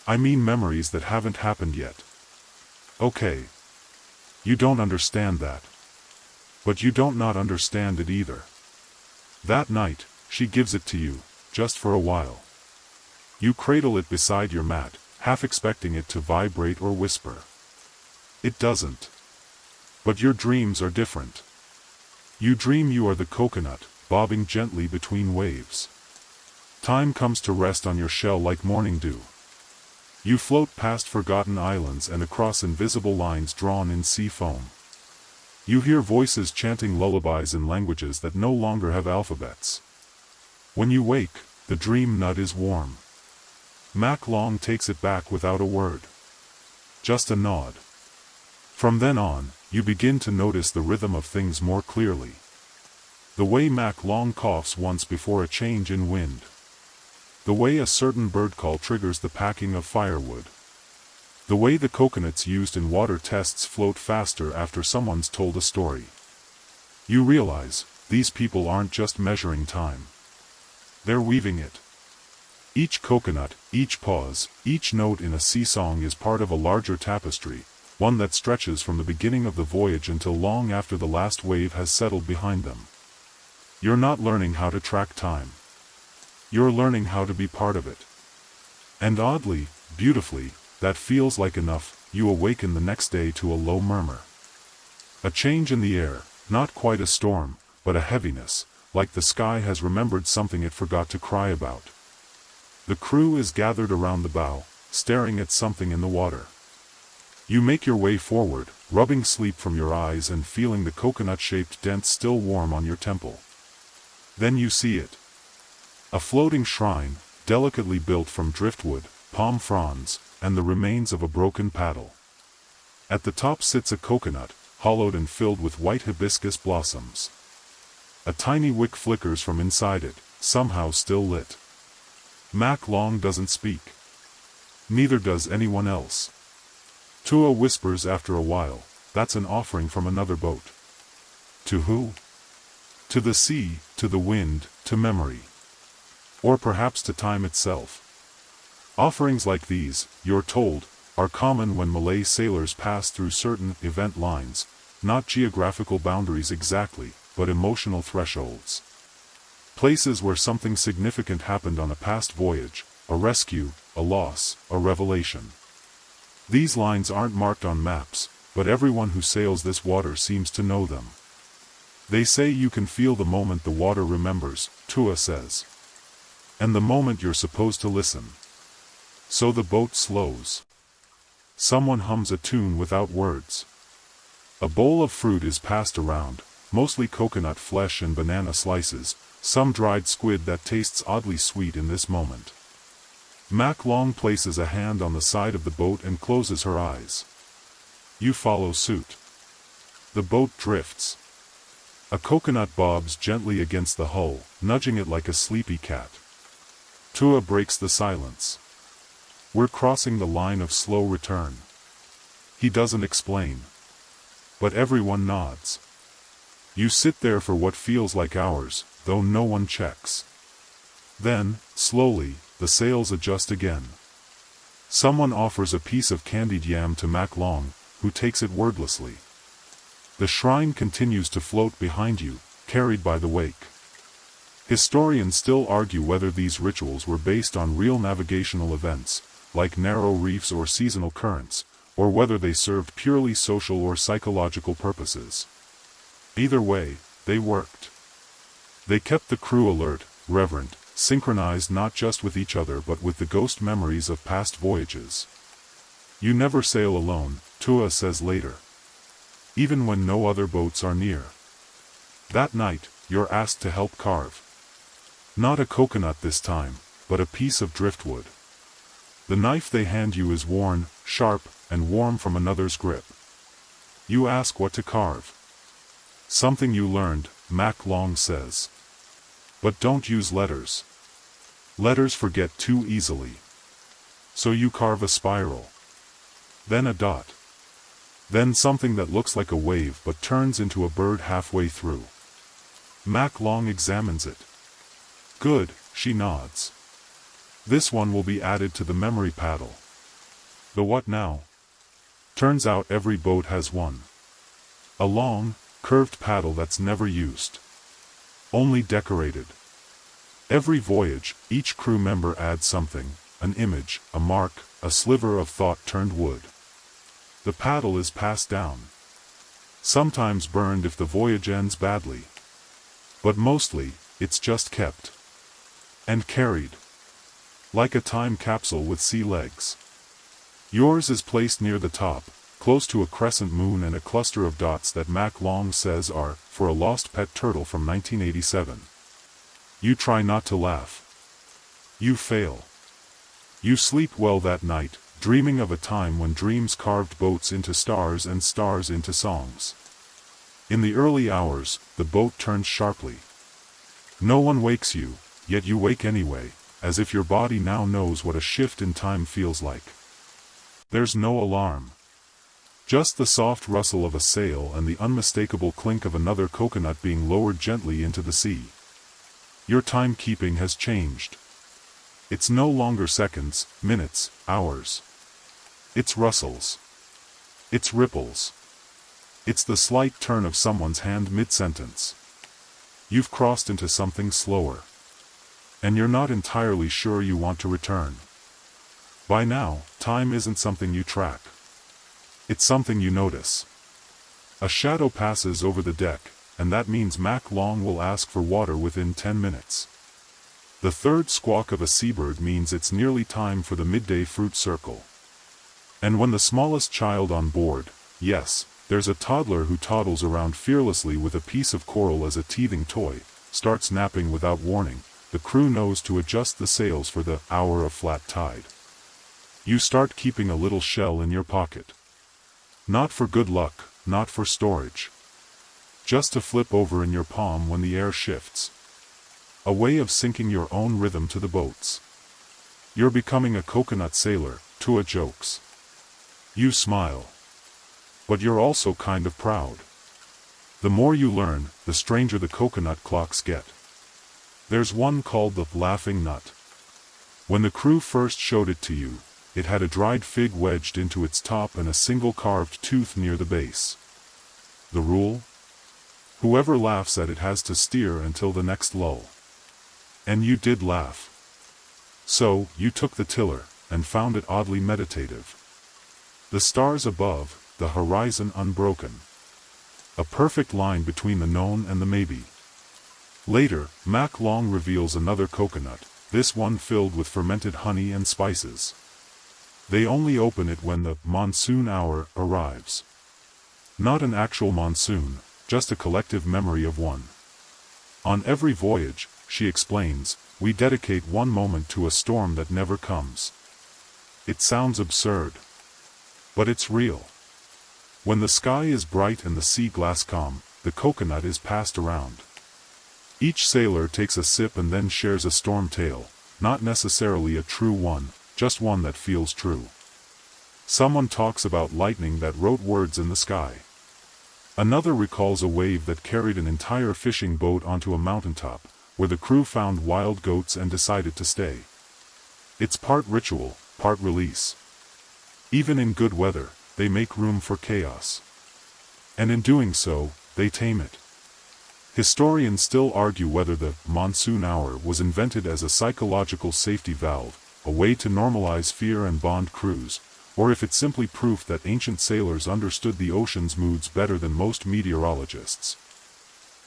I mean memories that haven't happened yet. Okay. You don't understand that. But you don't not understand it either. That night, she gives it to you, just for a while. You cradle it beside your mat, half expecting it to vibrate or whisper. It doesn't. But your dreams are different. You dream you are the coconut, bobbing gently between waves. Time comes to rest on your shell like morning dew. You float past forgotten islands and across invisible lines drawn in sea foam. You hear voices chanting lullabies in languages that no longer have alphabets. When you wake, the dream nut is warm. Mac Long takes it back without a word. Just a nod. From then on, you begin to notice the rhythm of things more clearly. The way Mac Long coughs once before a change in wind. The way a certain bird call triggers the packing of firewood. The way the coconuts used in water tests float faster after someone's told a story. You realize, these people aren't just measuring time. They're weaving it. Each coconut, each pause, each note in a sea song is part of a larger tapestry, one that stretches from the beginning of the voyage until long after the last wave has settled behind them. You're not learning how to track time. You're learning how to be part of it. And oddly, beautifully, that feels like enough. You awaken the next day to a low murmur. A change in the air, not quite a storm, but a heaviness, like the sky has remembered something it forgot to cry about. The crew is gathered around the bow, staring at something in the water. You make your way forward, rubbing sleep from your eyes and feeling the coconut-shaped dent still warm on your temple. Then you see it. A floating shrine, delicately built from driftwood, palm fronds, and the remains of a broken paddle. At the top sits a coconut, hollowed and filled with white hibiscus blossoms. A tiny wick flickers from inside it, somehow still lit. Mac Long doesn't speak. Neither does anyone else. Tua whispers after a while, "That's an offering from another boat." To who? To the sea, to the wind, to memory. Or perhaps to time itself. Offerings like these, you're told, are common when Malay sailors pass through certain event lines, not geographical boundaries exactly, but emotional thresholds. Places where something significant happened on a past voyage, a rescue, a loss, a revelation. These lines aren't marked on maps, but everyone who sails this water seems to know them. They say you can feel the moment the water remembers, Tua says. And the moment you're supposed to listen. So the boat slows. Someone hums a tune without words. A bowl of fruit is passed around, mostly coconut flesh and banana slices, some dried squid that tastes oddly sweet in this moment. Mac Long places a hand on the side of the boat and closes her eyes. You follow suit. The boat drifts. A coconut bobs gently against the hull, nudging it like a sleepy cat. Tua breaks the silence. We're crossing the line of slow return. He doesn't explain. But everyone nods. You sit there for what feels like hours, though no one checks. Then, slowly, the sails adjust again. Someone offers a piece of candied yam to Mac Long, who takes it wordlessly. The shrine continues to float behind you, carried by the wake. Historians still argue whether these rituals were based on real navigational events, like narrow reefs or seasonal currents, or whether they served purely social or psychological purposes. Either way, they worked. They kept the crew alert, reverent, synchronized not just with each other but with the ghost memories of past voyages. You never sail alone, Tua says later. Even when no other boats are near. That night, you're asked to help carve. Not a coconut this time, but a piece of driftwood. The knife they hand you is worn, sharp, and warm from another's grip. You ask what to carve. Something you learned, Mac Long says. But don't use letters. Letters forget too easily. So you carve a spiral. Then a dot. Then something that looks like a wave but turns into a bird halfway through. Mac Long examines it. Good, she nods. This one will be added to the memory paddle. The what now? Turns out every boat has one. A long, curved paddle that's never used. Only decorated. Every voyage, each crew member adds something, an image, a mark, a sliver of thought turned wood. The paddle is passed down. sometimes burned if the voyage ends badly. But mostly, it's just kept. And carried. Like a time capsule with sea legs. Yours is placed near the top, close to a crescent moon and a cluster of dots that Mac Long says are, for a lost pet turtle from 1987. You try not to laugh. You fail. You sleep well that night, dreaming of a time when dreams carved boats into stars and stars into songs. In the early hours, the boat turns sharply. No one wakes you, yet you wake anyway, as if your body now knows what a shift in time feels like. There's no alarm. Just the soft rustle of a sail and the unmistakable clink of another coconut being lowered gently into the sea. Your timekeeping has changed. It's no longer seconds, minutes, hours. It's rustles. It's ripples. It's the slight turn of someone's hand mid-sentence. You've crossed into something slower. And you're not entirely sure you want to return. By now, time isn't something you track. It's something you notice. A shadow passes over the deck, and that means Mac Long will ask for water within 10 minutes. The third squawk of a seabird means it's nearly time for the midday fruit circle. And when the smallest child on board, yes, there's a toddler who toddles around fearlessly with a piece of coral as a teething toy, starts napping without warning, the crew knows to adjust the sails for the hour of flat tide. You start keeping a little shell in your pocket. Not for good luck, not for storage. Just to flip over in your palm when the air shifts. A way of syncing your own rhythm to the boat's. You're becoming a coconut sailor, Tua jokes. You smile. But you're also kind of proud. The more you learn, the stranger the coconut clocks get. There's one called the laughing nut. When the crew first showed it to you, it had a dried fig wedged into its top and a single carved tooth near the base. The rule? Whoever laughs at it has to steer until the next lull. And you did laugh. So, you took the tiller, and found it oddly meditative. The stars above, the horizon unbroken. A perfect line between the known and the maybe. Later, Mac Long reveals another coconut, this one filled with fermented honey and spices. They only open it when the monsoon hour arrives. Not an actual monsoon, just a collective memory of one. On every voyage, she explains, we dedicate one moment to a storm that never comes. It sounds absurd. But it's real. When the sky is bright and the sea glass calm, the coconut is passed around. Each sailor takes a sip and then shares a storm tale, not necessarily a true one, just one that feels true. Someone talks about lightning that wrote words in the sky. Another recalls a wave that carried an entire fishing boat onto a mountaintop, where the crew found wild goats and decided to stay. It's part ritual, part release. Even in good weather, they make room for chaos. And in doing so, they tame it. Historians still argue whether the monsoon hour was invented as a psychological safety valve, a way to normalize fear and bond crews, or if it's simply proof that ancient sailors understood the ocean's moods better than most meteorologists.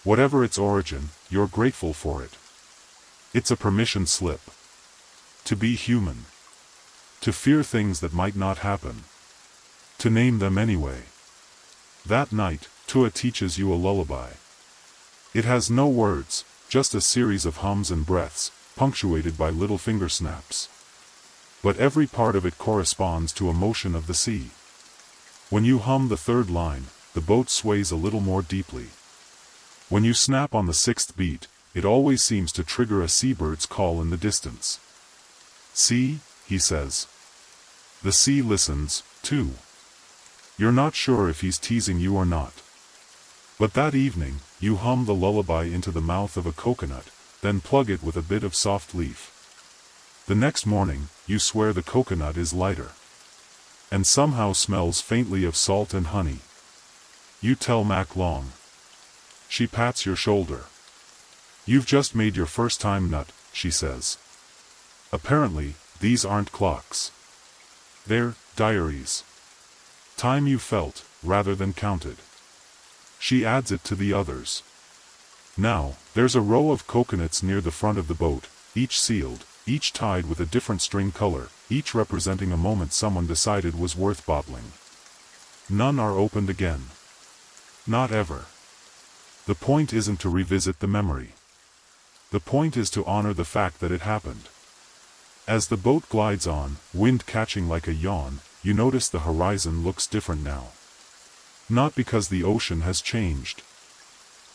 Whatever its origin, you're grateful for it. It's a permission slip. To be human. To fear things that might not happen. To name them anyway. That night, Tua teaches you a lullaby. It has no words, just a series of hums and breaths, punctuated by little finger snaps. But every part of it corresponds to a motion of the sea. When you hum the third line, the boat sways a little more deeply. When you snap on the sixth beat, it always seems to trigger a seabird's call in the distance. See, he says. The sea listens, too. You're not sure if he's teasing you or not. But that evening, you hum the lullaby into the mouth of a coconut, then plug it with a bit of soft leaf. The next morning, you swear the coconut is lighter. And somehow smells faintly of salt and honey. You tell Mac Long. She pats your shoulder. You've just made your first time nut, she says. Apparently, these aren't clocks. They're diaries. Time you felt, rather than counted. She adds it to the others. Now, there's a row of coconuts near the front of the boat, each sealed, each tied with a different string color, each representing a moment someone decided was worth bottling. None are opened again. Not ever. The point isn't to revisit the memory. The point is to honor the fact that it happened. As the boat glides on, wind catching like a yawn, you notice the horizon looks different now. Not because the ocean has changed,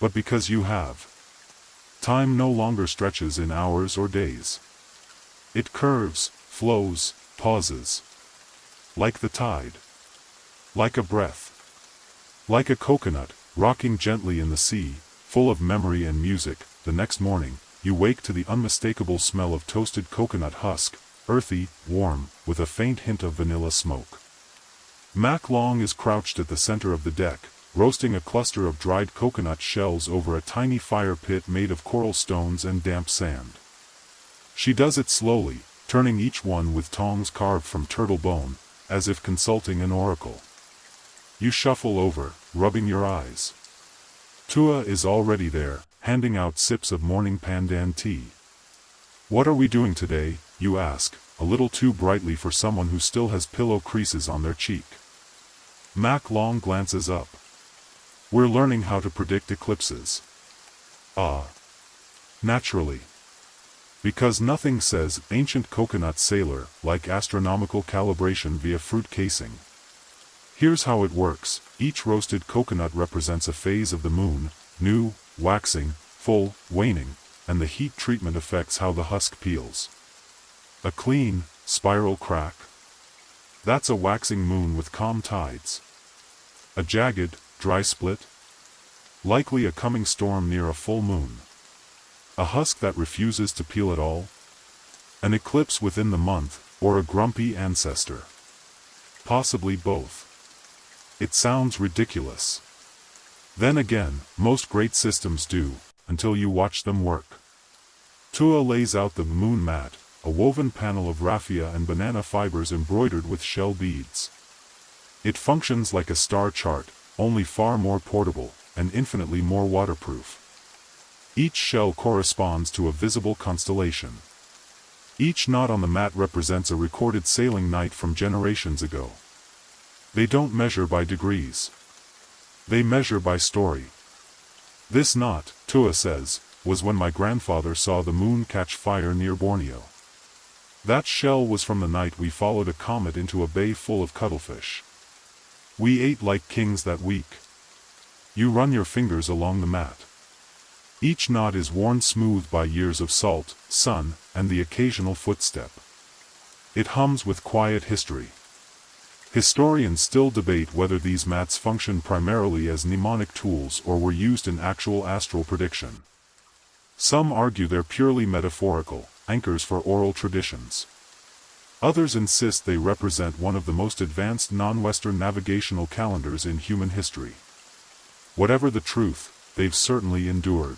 but because you have. Time no longer stretches in hours or days. It curves, flows, pauses. Like the tide. Like a breath. Like a coconut, rocking gently in the sea, full of memory and music. The next morning, you wake to the unmistakable smell of toasted coconut husk, earthy, warm, with a faint hint of vanilla smoke. Mac Long is crouched at the center of the deck, roasting a cluster of dried coconut shells over a tiny fire pit made of coral stones and damp sand. She does it slowly, turning each one with tongs carved from turtle bone, as if consulting an oracle. You shuffle over, rubbing your eyes. Tua is already there, handing out sips of morning pandan tea. "What are we doing today?" you ask, a little too brightly for someone who still has pillow creases on their cheek. Mac Long glances up. "We're learning how to predict eclipses." "Ah. Naturally. Because nothing says ancient coconut sailor like astronomical calibration via fruit casing. Here's how it works. Each roasted coconut represents a phase of the moon, new, waxing, full, waning, and the heat treatment affects how the husk peels. A clean, spiral crack? That's a waxing moon with calm tides. A jagged, dry split? Likely a coming storm near a full moon. A husk that refuses to peel at all? An eclipse within the month, or a grumpy ancestor? Possibly both. It sounds ridiculous. Then again, most great systems do, until you watch them work. Tua lays out the moon mat, a woven panel of raffia and banana fibers embroidered with shell beads. It functions like a star chart, only far more portable, and infinitely more waterproof. Each shell corresponds to a visible constellation. Each knot on the mat represents a recorded sailing night from generations ago. They don't measure by degrees. They measure by story. This knot, Tua says, was when my grandfather saw the moon catch fire near Borneo. That shell was from the night we followed a comet into a bay full of cuttlefish. We ate like kings that week. You run your fingers along the mat. Each knot is worn smooth by years of salt, sun, and the occasional footstep. It hums with quiet history. Historians still debate whether these mats function primarily as mnemonic tools or were used in actual astral prediction. Some argue they're purely metaphorical, anchors for oral traditions. Others insist they represent one of the most advanced non-Western navigational calendars in human history. Whatever the truth, they've certainly endured.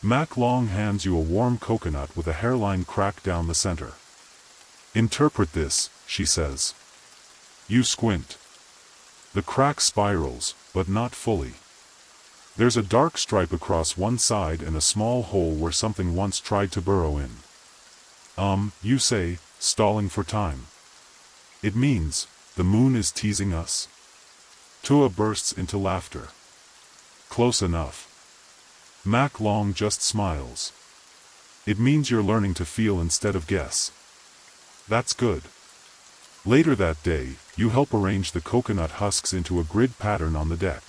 Mac Long hands you a warm coconut with a hairline crack down the center. "Interpret this," she says. You squint. The crack spirals, but not fully. There's a dark stripe across one side and a small hole where something once tried to burrow in. You say, stalling for time. It means, the moon is teasing us. Tua bursts into laughter. Close enough. Mac Long just smiles. It means you're learning to feel instead of guess. That's good. Later that day, you help arrange the coconut husks into a grid pattern on the deck.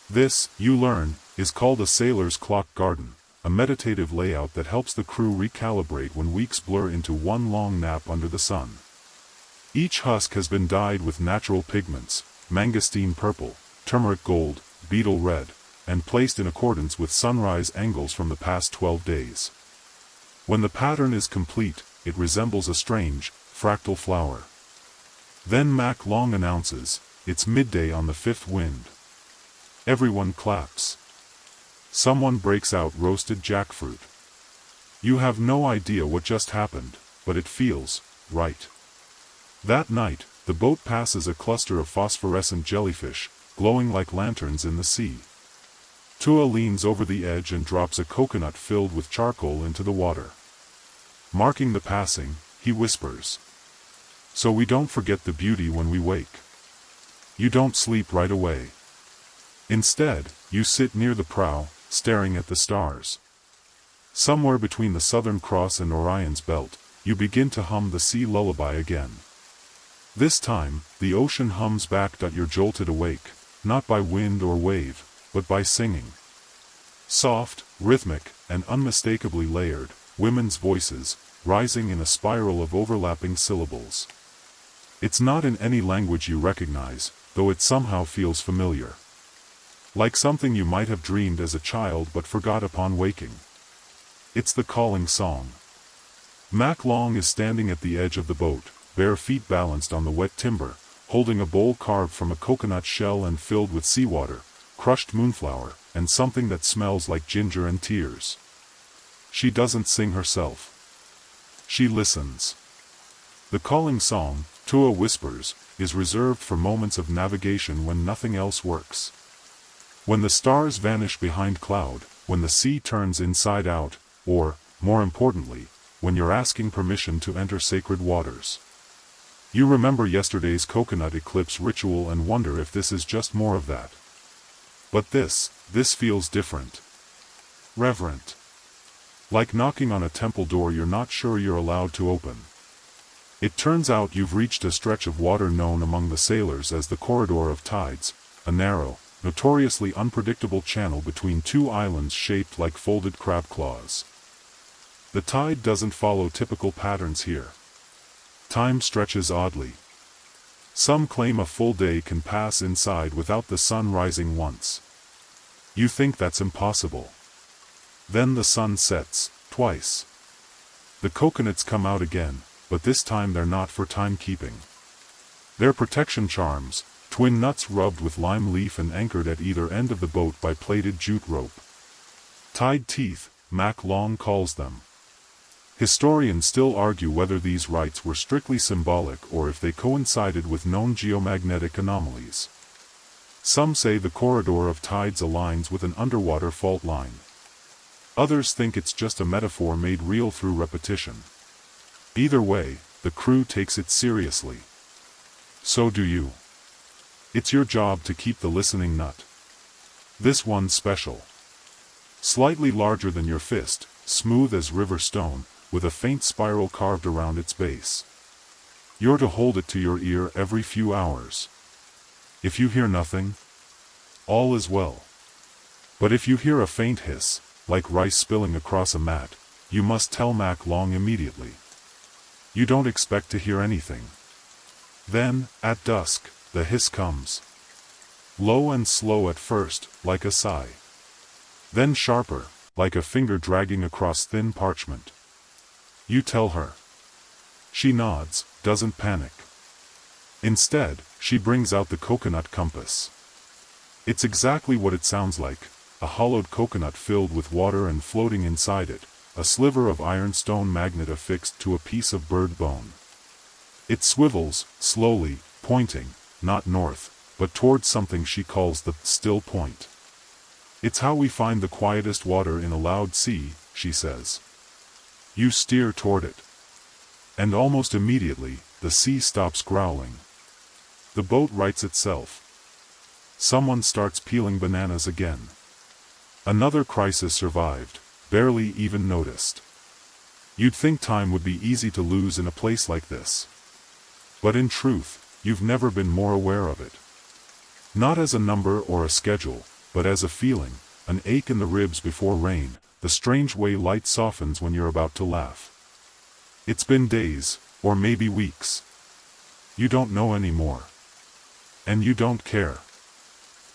This, you learn, is called a sailor's clock garden, a meditative layout that helps the crew recalibrate when weeks blur into one long nap under the sun. Each husk has been dyed with natural pigments, mangosteen purple, turmeric gold, beetle red, and placed in accordance with sunrise angles from the past 12 days. When the pattern is complete, it resembles a strange, fractal flower. Then Mac Long announces, it's midday on the fifth wind. Everyone claps. Someone breaks out roasted jackfruit. You have no idea what just happened, but it feels right. That night, the boat passes a cluster of phosphorescent jellyfish, glowing like lanterns in the sea. Tua leans over the edge and drops a coconut filled with charcoal into the water. Marking the passing, he whispers, "So we don't forget the beauty when we wake. You don't sleep right away. Instead, you sit near the prow, staring at the stars. Somewhere between the Southern Cross and Orion's belt, you begin to hum the sea lullaby again. This time, the ocean hums back. You're jolted awake, not by wind or wave, but by singing. Soft, rhythmic, and unmistakably layered, women's voices, rising in a spiral of overlapping syllables. It's not in any language you recognize, though it somehow feels familiar. Like something you might have dreamed as a child but forgot upon waking. It's the calling song. Mac Long is standing at the edge of the boat, bare feet balanced on the wet timber, holding a bowl carved from a coconut shell and filled with seawater, crushed moonflower, and something that smells like ginger and tears. She doesn't sing herself. She listens. The calling song, Tua whispers, is reserved for moments of navigation when nothing else works. When the stars vanish behind cloud, when the sea turns inside out, or, more importantly, when you're asking permission to enter sacred waters. You remember yesterday's coconut eclipse ritual and wonder if this is just more of that. But this feels different. Reverent. Like knocking on a temple door you're not sure you're allowed to open. It turns out you've reached a stretch of water known among the sailors as the Corridor of Tides, a narrow, notoriously unpredictable channel between two islands shaped like folded crab claws. The tide doesn't follow typical patterns here. Time stretches oddly. Some claim a full day can pass inside without the sun rising once. You think that's impossible. Then the sun sets, twice. The coconuts come out again, but this time they're not for timekeeping. They're protection charms, twin nuts rubbed with lime leaf and anchored at either end of the boat by plaited jute rope. Tide teeth, Mac Long calls them. Historians still argue whether these rites were strictly symbolic or if they coincided with known geomagnetic anomalies. Some say the corridor of tides aligns with an underwater fault line. Others think it's just a metaphor made real through repetition. Either way, the crew takes it seriously. So do you. It's your job to keep the listening nut. This one's special. Slightly larger than your fist, smooth as river stone, with a faint spiral carved around its base. You're to hold it to your ear every few hours. If you hear nothing, all is well. But if you hear a faint hiss, like rice spilling across a mat, you must tell Mac Long immediately. You don't expect to hear anything. Then, at dusk, the hiss comes. Low and slow at first, like a sigh. Then sharper, like a finger dragging across thin parchment. You tell her. She nods, doesn't panic. Instead, she brings out the coconut compass. It's exactly what it sounds like, a hollowed coconut filled with water and floating inside it, a sliver of ironstone magnet affixed to a piece of bird bone. It swivels, slowly, pointing, not north, but towards something she calls the still point. It's how we find the quietest water in a loud sea, she says. You steer toward it. And almost immediately, the sea stops growling. The boat rights itself. Someone starts peeling bananas again. Another crisis survived, barely even noticed. You'd think time would be easy to lose in a place like this. But in truth, you've never been more aware of it. Not as a number or a schedule, but as a feeling, an ache in the ribs before rain, the strange way light softens when you're about to laugh. It's been days, or maybe weeks. You don't know anymore. And you don't care.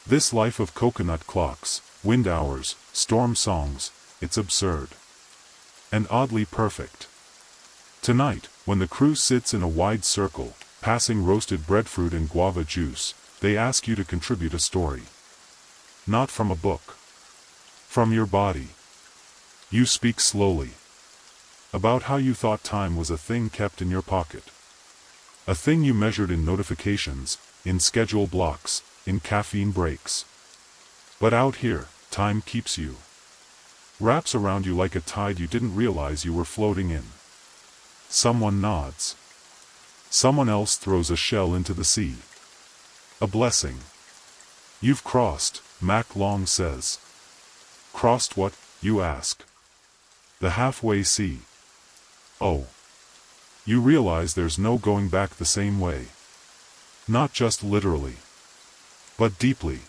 This life of coconut clocks, wind hours, storm songs, it's absurd. And oddly perfect. Tonight, when the crew sits in a wide circle, passing roasted breadfruit and guava juice, they ask you to contribute a story. Not from a book. From your body. You speak slowly. About how you thought time was a thing kept in your pocket. A thing you measured in notifications, in schedule blocks, in caffeine breaks. But out here, time keeps you. Wraps around you like a tide you didn't realize you were floating in. Someone nods. Someone else throws a shell into the sea. A blessing. You've crossed, Mac Long says. Crossed what, you ask? The halfway sea. Oh. You realize there's no going back the same way. Not just literally. But deeply.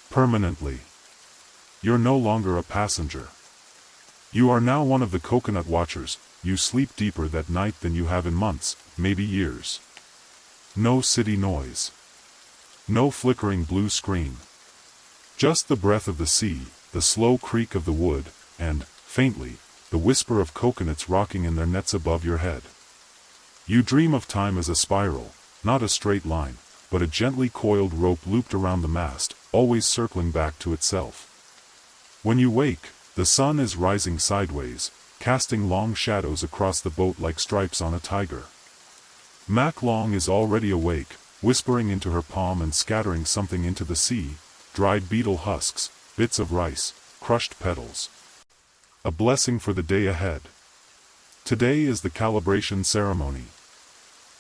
Permanently. You're no longer a passenger. You are now one of the coconut watchers. You sleep deeper that night than you have in months, maybe years. No city noise. No flickering blue screen. Just the breath of the sea, the slow creak of the wood, and, faintly, the whisper of coconuts rocking in their nets above your head. You dream of time as a spiral, not a straight line, but a gently coiled rope looped around the mast, always circling back to itself. When you wake, the sun is rising sideways, casting long shadows across the boat like stripes on a tiger. Mac Long is already awake, whispering into her palm and scattering something into the sea, dried beetle husks, bits of rice, crushed petals. A blessing for the day ahead. Today is the calibration ceremony.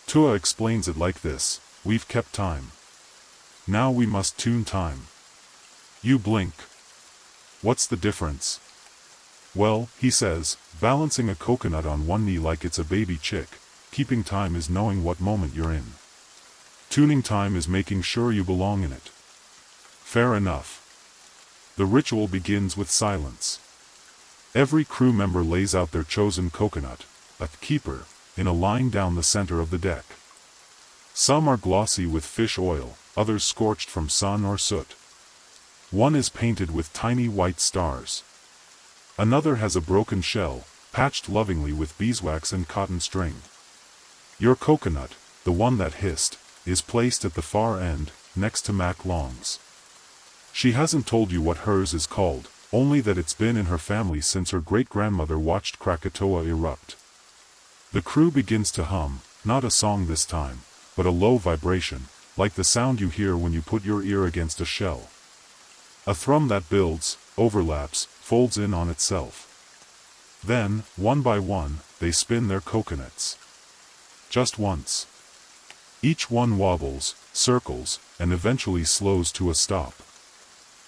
Tua explains it like this: we've kept time. Now we must tune time. You blink. What's the difference? Well, he says, balancing a coconut on one knee like it's a baby chick, keeping time is knowing what moment you're in. Tuning time is making sure you belong in it. Fair enough. The ritual begins with silence. Every crew member lays out their chosen coconut, a keeper, in a line down the center of the deck. Some are glossy with fish oil, others scorched from sun or soot. One is painted with tiny white stars. Another has a broken shell, patched lovingly with beeswax and cotton string. Your coconut, the one that hissed, is placed at the far end, next to Mac Long's. She hasn't told you what hers is called, only that it's been in her family since her great-grandmother watched Krakatoa erupt. The crew begins to hum, not a song this time, but a low vibration, like the sound you hear when you put your ear against a shell. A thrum that builds, overlaps, folds in on itself. Then, one by one, they spin their coconuts. Just once. Each one wobbles, circles, and eventually slows to a stop.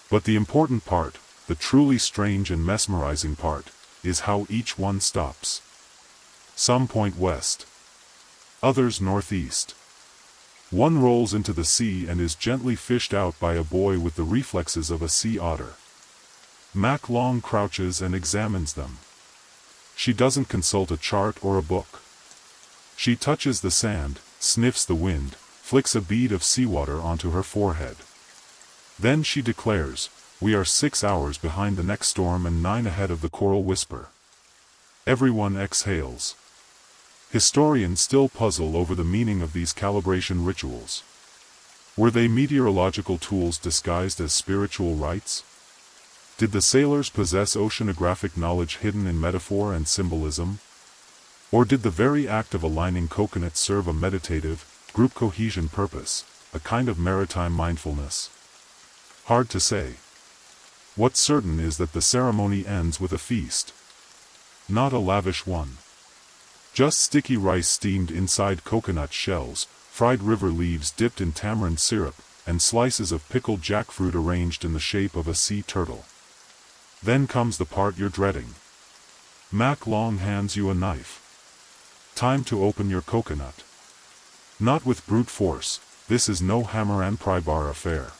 But the important part, the truly strange and mesmerizing part, is how each one stops. Some point west. Others northeast. One rolls into the sea and is gently fished out by a boy with the reflexes of a sea otter. Mac Long crouches and examines them. She doesn't consult a chart or a book. She touches the sand, sniffs the wind, flicks a bead of seawater onto her forehead. Then she declares, "We are 6 hours behind the next storm and 9 ahead of the coral whisper." Everyone exhales. Historians still puzzle over the meaning of these calibration rituals. Were they meteorological tools disguised as spiritual rites? Did the sailors possess oceanographic knowledge hidden in metaphor and symbolism? Or did the very act of aligning coconuts serve a meditative, group cohesion purpose, a kind of maritime mindfulness? Hard to say. What's certain is that the ceremony ends with a feast. Not a lavish one. Just sticky rice steamed inside coconut shells, fried river leaves dipped in tamarind syrup, and slices of pickled jackfruit arranged in the shape of a sea turtle. Then comes the part you're dreading. Mac Long hands you a knife. Time to open your coconut. Not with brute force, this is no hammer and pry bar affair.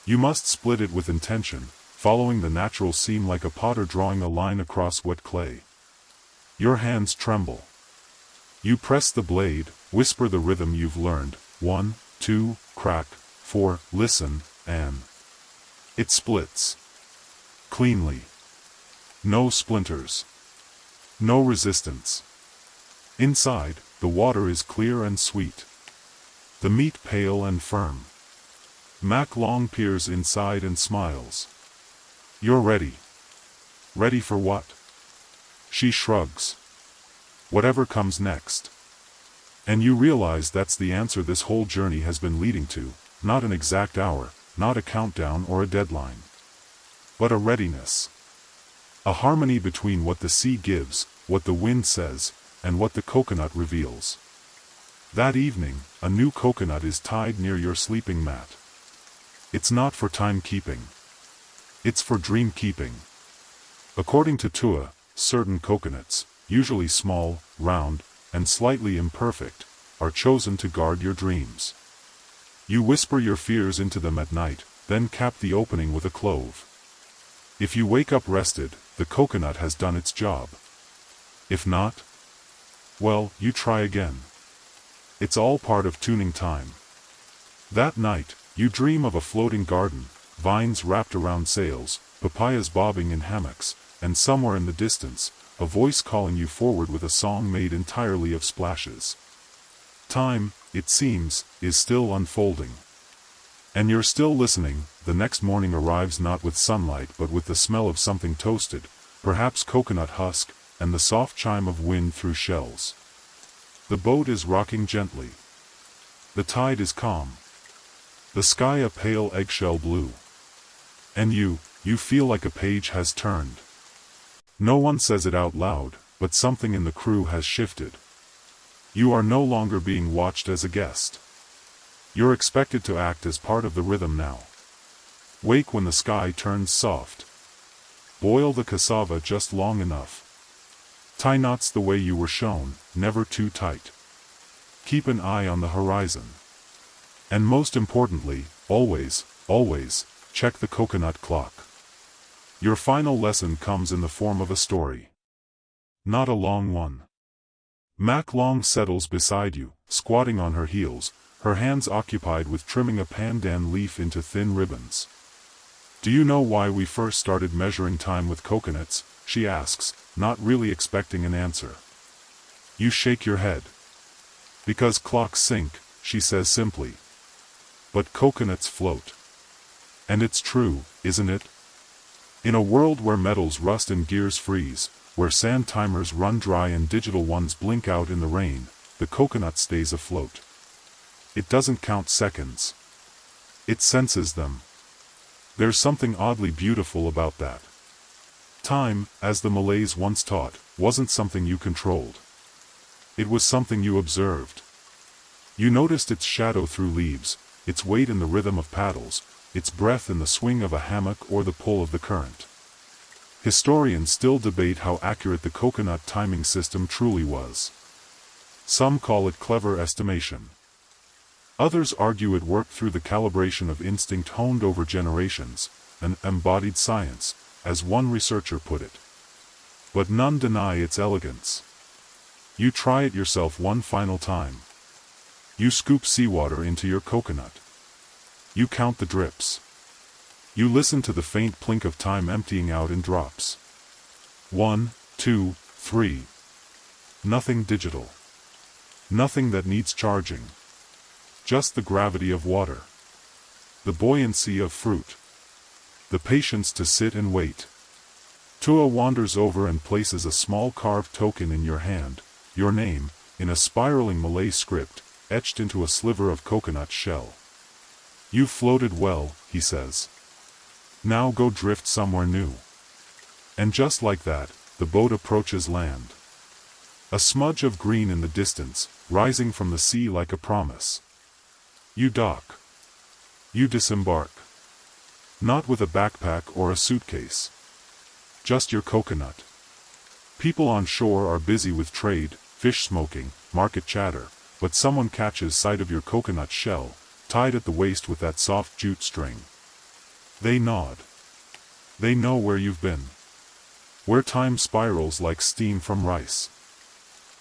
You must split it with intention, following the natural seam like a potter drawing a line across wet clay. Your hands tremble. You press the blade, whisper the rhythm you've learned, 1, 2, crack, 4, listen, and it splits. Cleanly. No splinters. No resistance. Inside, the water is clear and sweet. The meat pale and firm. Mac Long peers inside and smiles. You're ready. Ready for what? She shrugs. Whatever comes next. And you realize that's the answer this whole journey has been leading to, not an exact hour, not a countdown or a deadline. But a readiness. A harmony between what the sea gives, what the wind says, and what the coconut reveals. That evening, a new coconut is tied near your sleeping mat. It's not for timekeeping. It's for dream keeping. According to Tua, certain coconuts, usually small, round, and slightly imperfect, are chosen to guard your dreams. You whisper your fears into them at night, then cap the opening with a clove. If you wake up rested, the coconut has done its job. If not, well, you try again. It's all part of tuning time. That night, you dream of a floating garden, vines wrapped around sails, papayas bobbing in hammocks, and somewhere in the distance, a voice calling you forward with a song made entirely of splashes. Time, it seems, is still unfolding. And you're still listening. The next morning arrives not with sunlight but with the smell of something toasted, perhaps coconut husk, and the soft chime of wind through shells. The boat is rocking gently. The tide is calm. The sky a pale eggshell blue. And you feel like a page has turned. No one says it out loud, but something in the crew has shifted. You are no longer being watched as a guest. You're expected to act as part of the rhythm now. Wake when the sky turns soft. Boil the cassava just long enough. Tie knots the way you were shown, never too tight. Keep an eye on the horizon. And most importantly, always, always, check the coconut clock. Your final lesson comes in the form of a story. Not a long one. Mac Long settles beside you, squatting on her heels, her hands occupied with trimming a pandan leaf into thin ribbons. Do you know why we first started measuring time with coconuts? She asks, not really expecting an answer. You shake your head. Because clocks sink, she says simply. But coconuts float. And it's true, isn't it? In a world where metals rust and gears freeze, where sand timers run dry and digital ones blink out in the rain, the coconut stays afloat. It doesn't count seconds. It senses them. There's something oddly beautiful about that. Time, as the Malays once taught, wasn't something you controlled. It was something you observed. You noticed its shadow through leaves, its weight in the rhythm of paddles, its breath in the swing of a hammock or the pull of the current. Historians still debate how accurate the coconut timing system truly was. Some call it clever estimation. Others argue it worked through the calibration of instinct honed over generations, an embodied science, as one researcher put it. But none deny its elegance. You try it yourself one final time. You scoop seawater into your coconut. You count the drips. You listen to the faint plink of time emptying out in drops. 1, 2, 3. Nothing digital. Nothing that needs charging. Just the gravity of water. The buoyancy of fruit. The patience to sit and wait. Tua wanders over and places a small carved token in your hand, your name, in a spiraling Malay script, etched into a sliver of coconut shell. You floated well, he says. Now go drift somewhere new. And just like that, the boat approaches land. A smudge of green in the distance, rising from the sea like a promise. You dock. You disembark. Not with a backpack or a suitcase. Just your coconut. People on shore are busy with trade, fish smoking, market chatter, but someone catches sight of your coconut shell, tied at the waist with that soft jute string. They nod. They know where you've been. Where time spirals like steam from rice.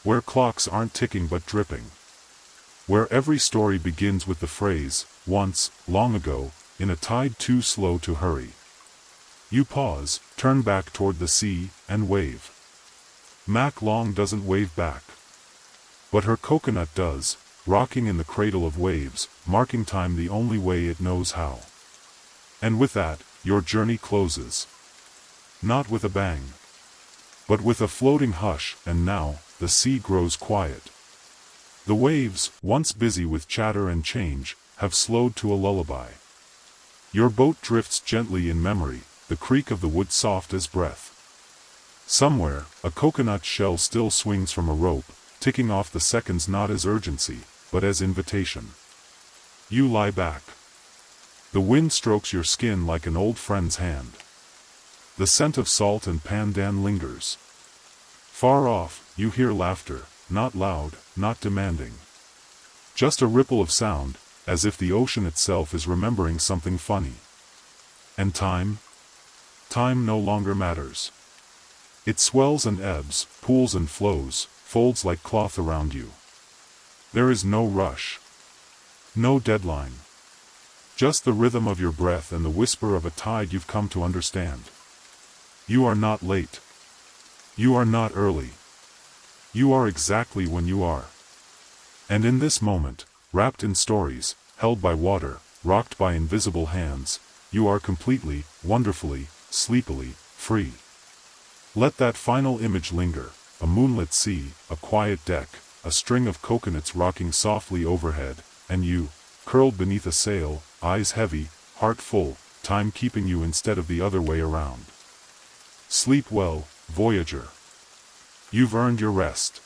Where clocks aren't ticking but dripping. Where every story begins with the phrase, once, long ago, in a tide too slow to hurry. You pause, turn back toward the sea, and wave. Mac Long doesn't wave back. But her coconut does, rocking in the cradle of waves, marking time the only way it knows how. And with that, your journey closes. Not with a bang. But with a floating hush, and now, the sea grows quiet. The waves, once busy with chatter and change, have slowed to a lullaby. Your boat drifts gently in memory, the creak of the wood soft as breath. Somewhere, a coconut shell still swings from a rope, ticking off the seconds not as urgency, but as invitation. You lie back. The wind strokes your skin like an old friend's hand. The scent of salt and pandan lingers. Far off, you hear laughter, not loud, not demanding. Just a ripple of sound, as if the ocean itself is remembering something funny. And time? Time no longer matters. It swells and ebbs, pools and flows, folds like cloth around you. There is no rush. No deadline. Just the rhythm of your breath and the whisper of a tide you've come to understand. You are not late. You are not early. You are exactly when you are. And in this moment, wrapped in stories, held by water, rocked by invisible hands, you are completely, wonderfully, sleepily, free. Let that final image linger, a moonlit sea, a quiet deck, a string of coconuts rocking softly overhead, and you, curled beneath a sail, eyes heavy, heart full, time keeping you instead of the other way around. Sleep well, voyager. You've earned your rest.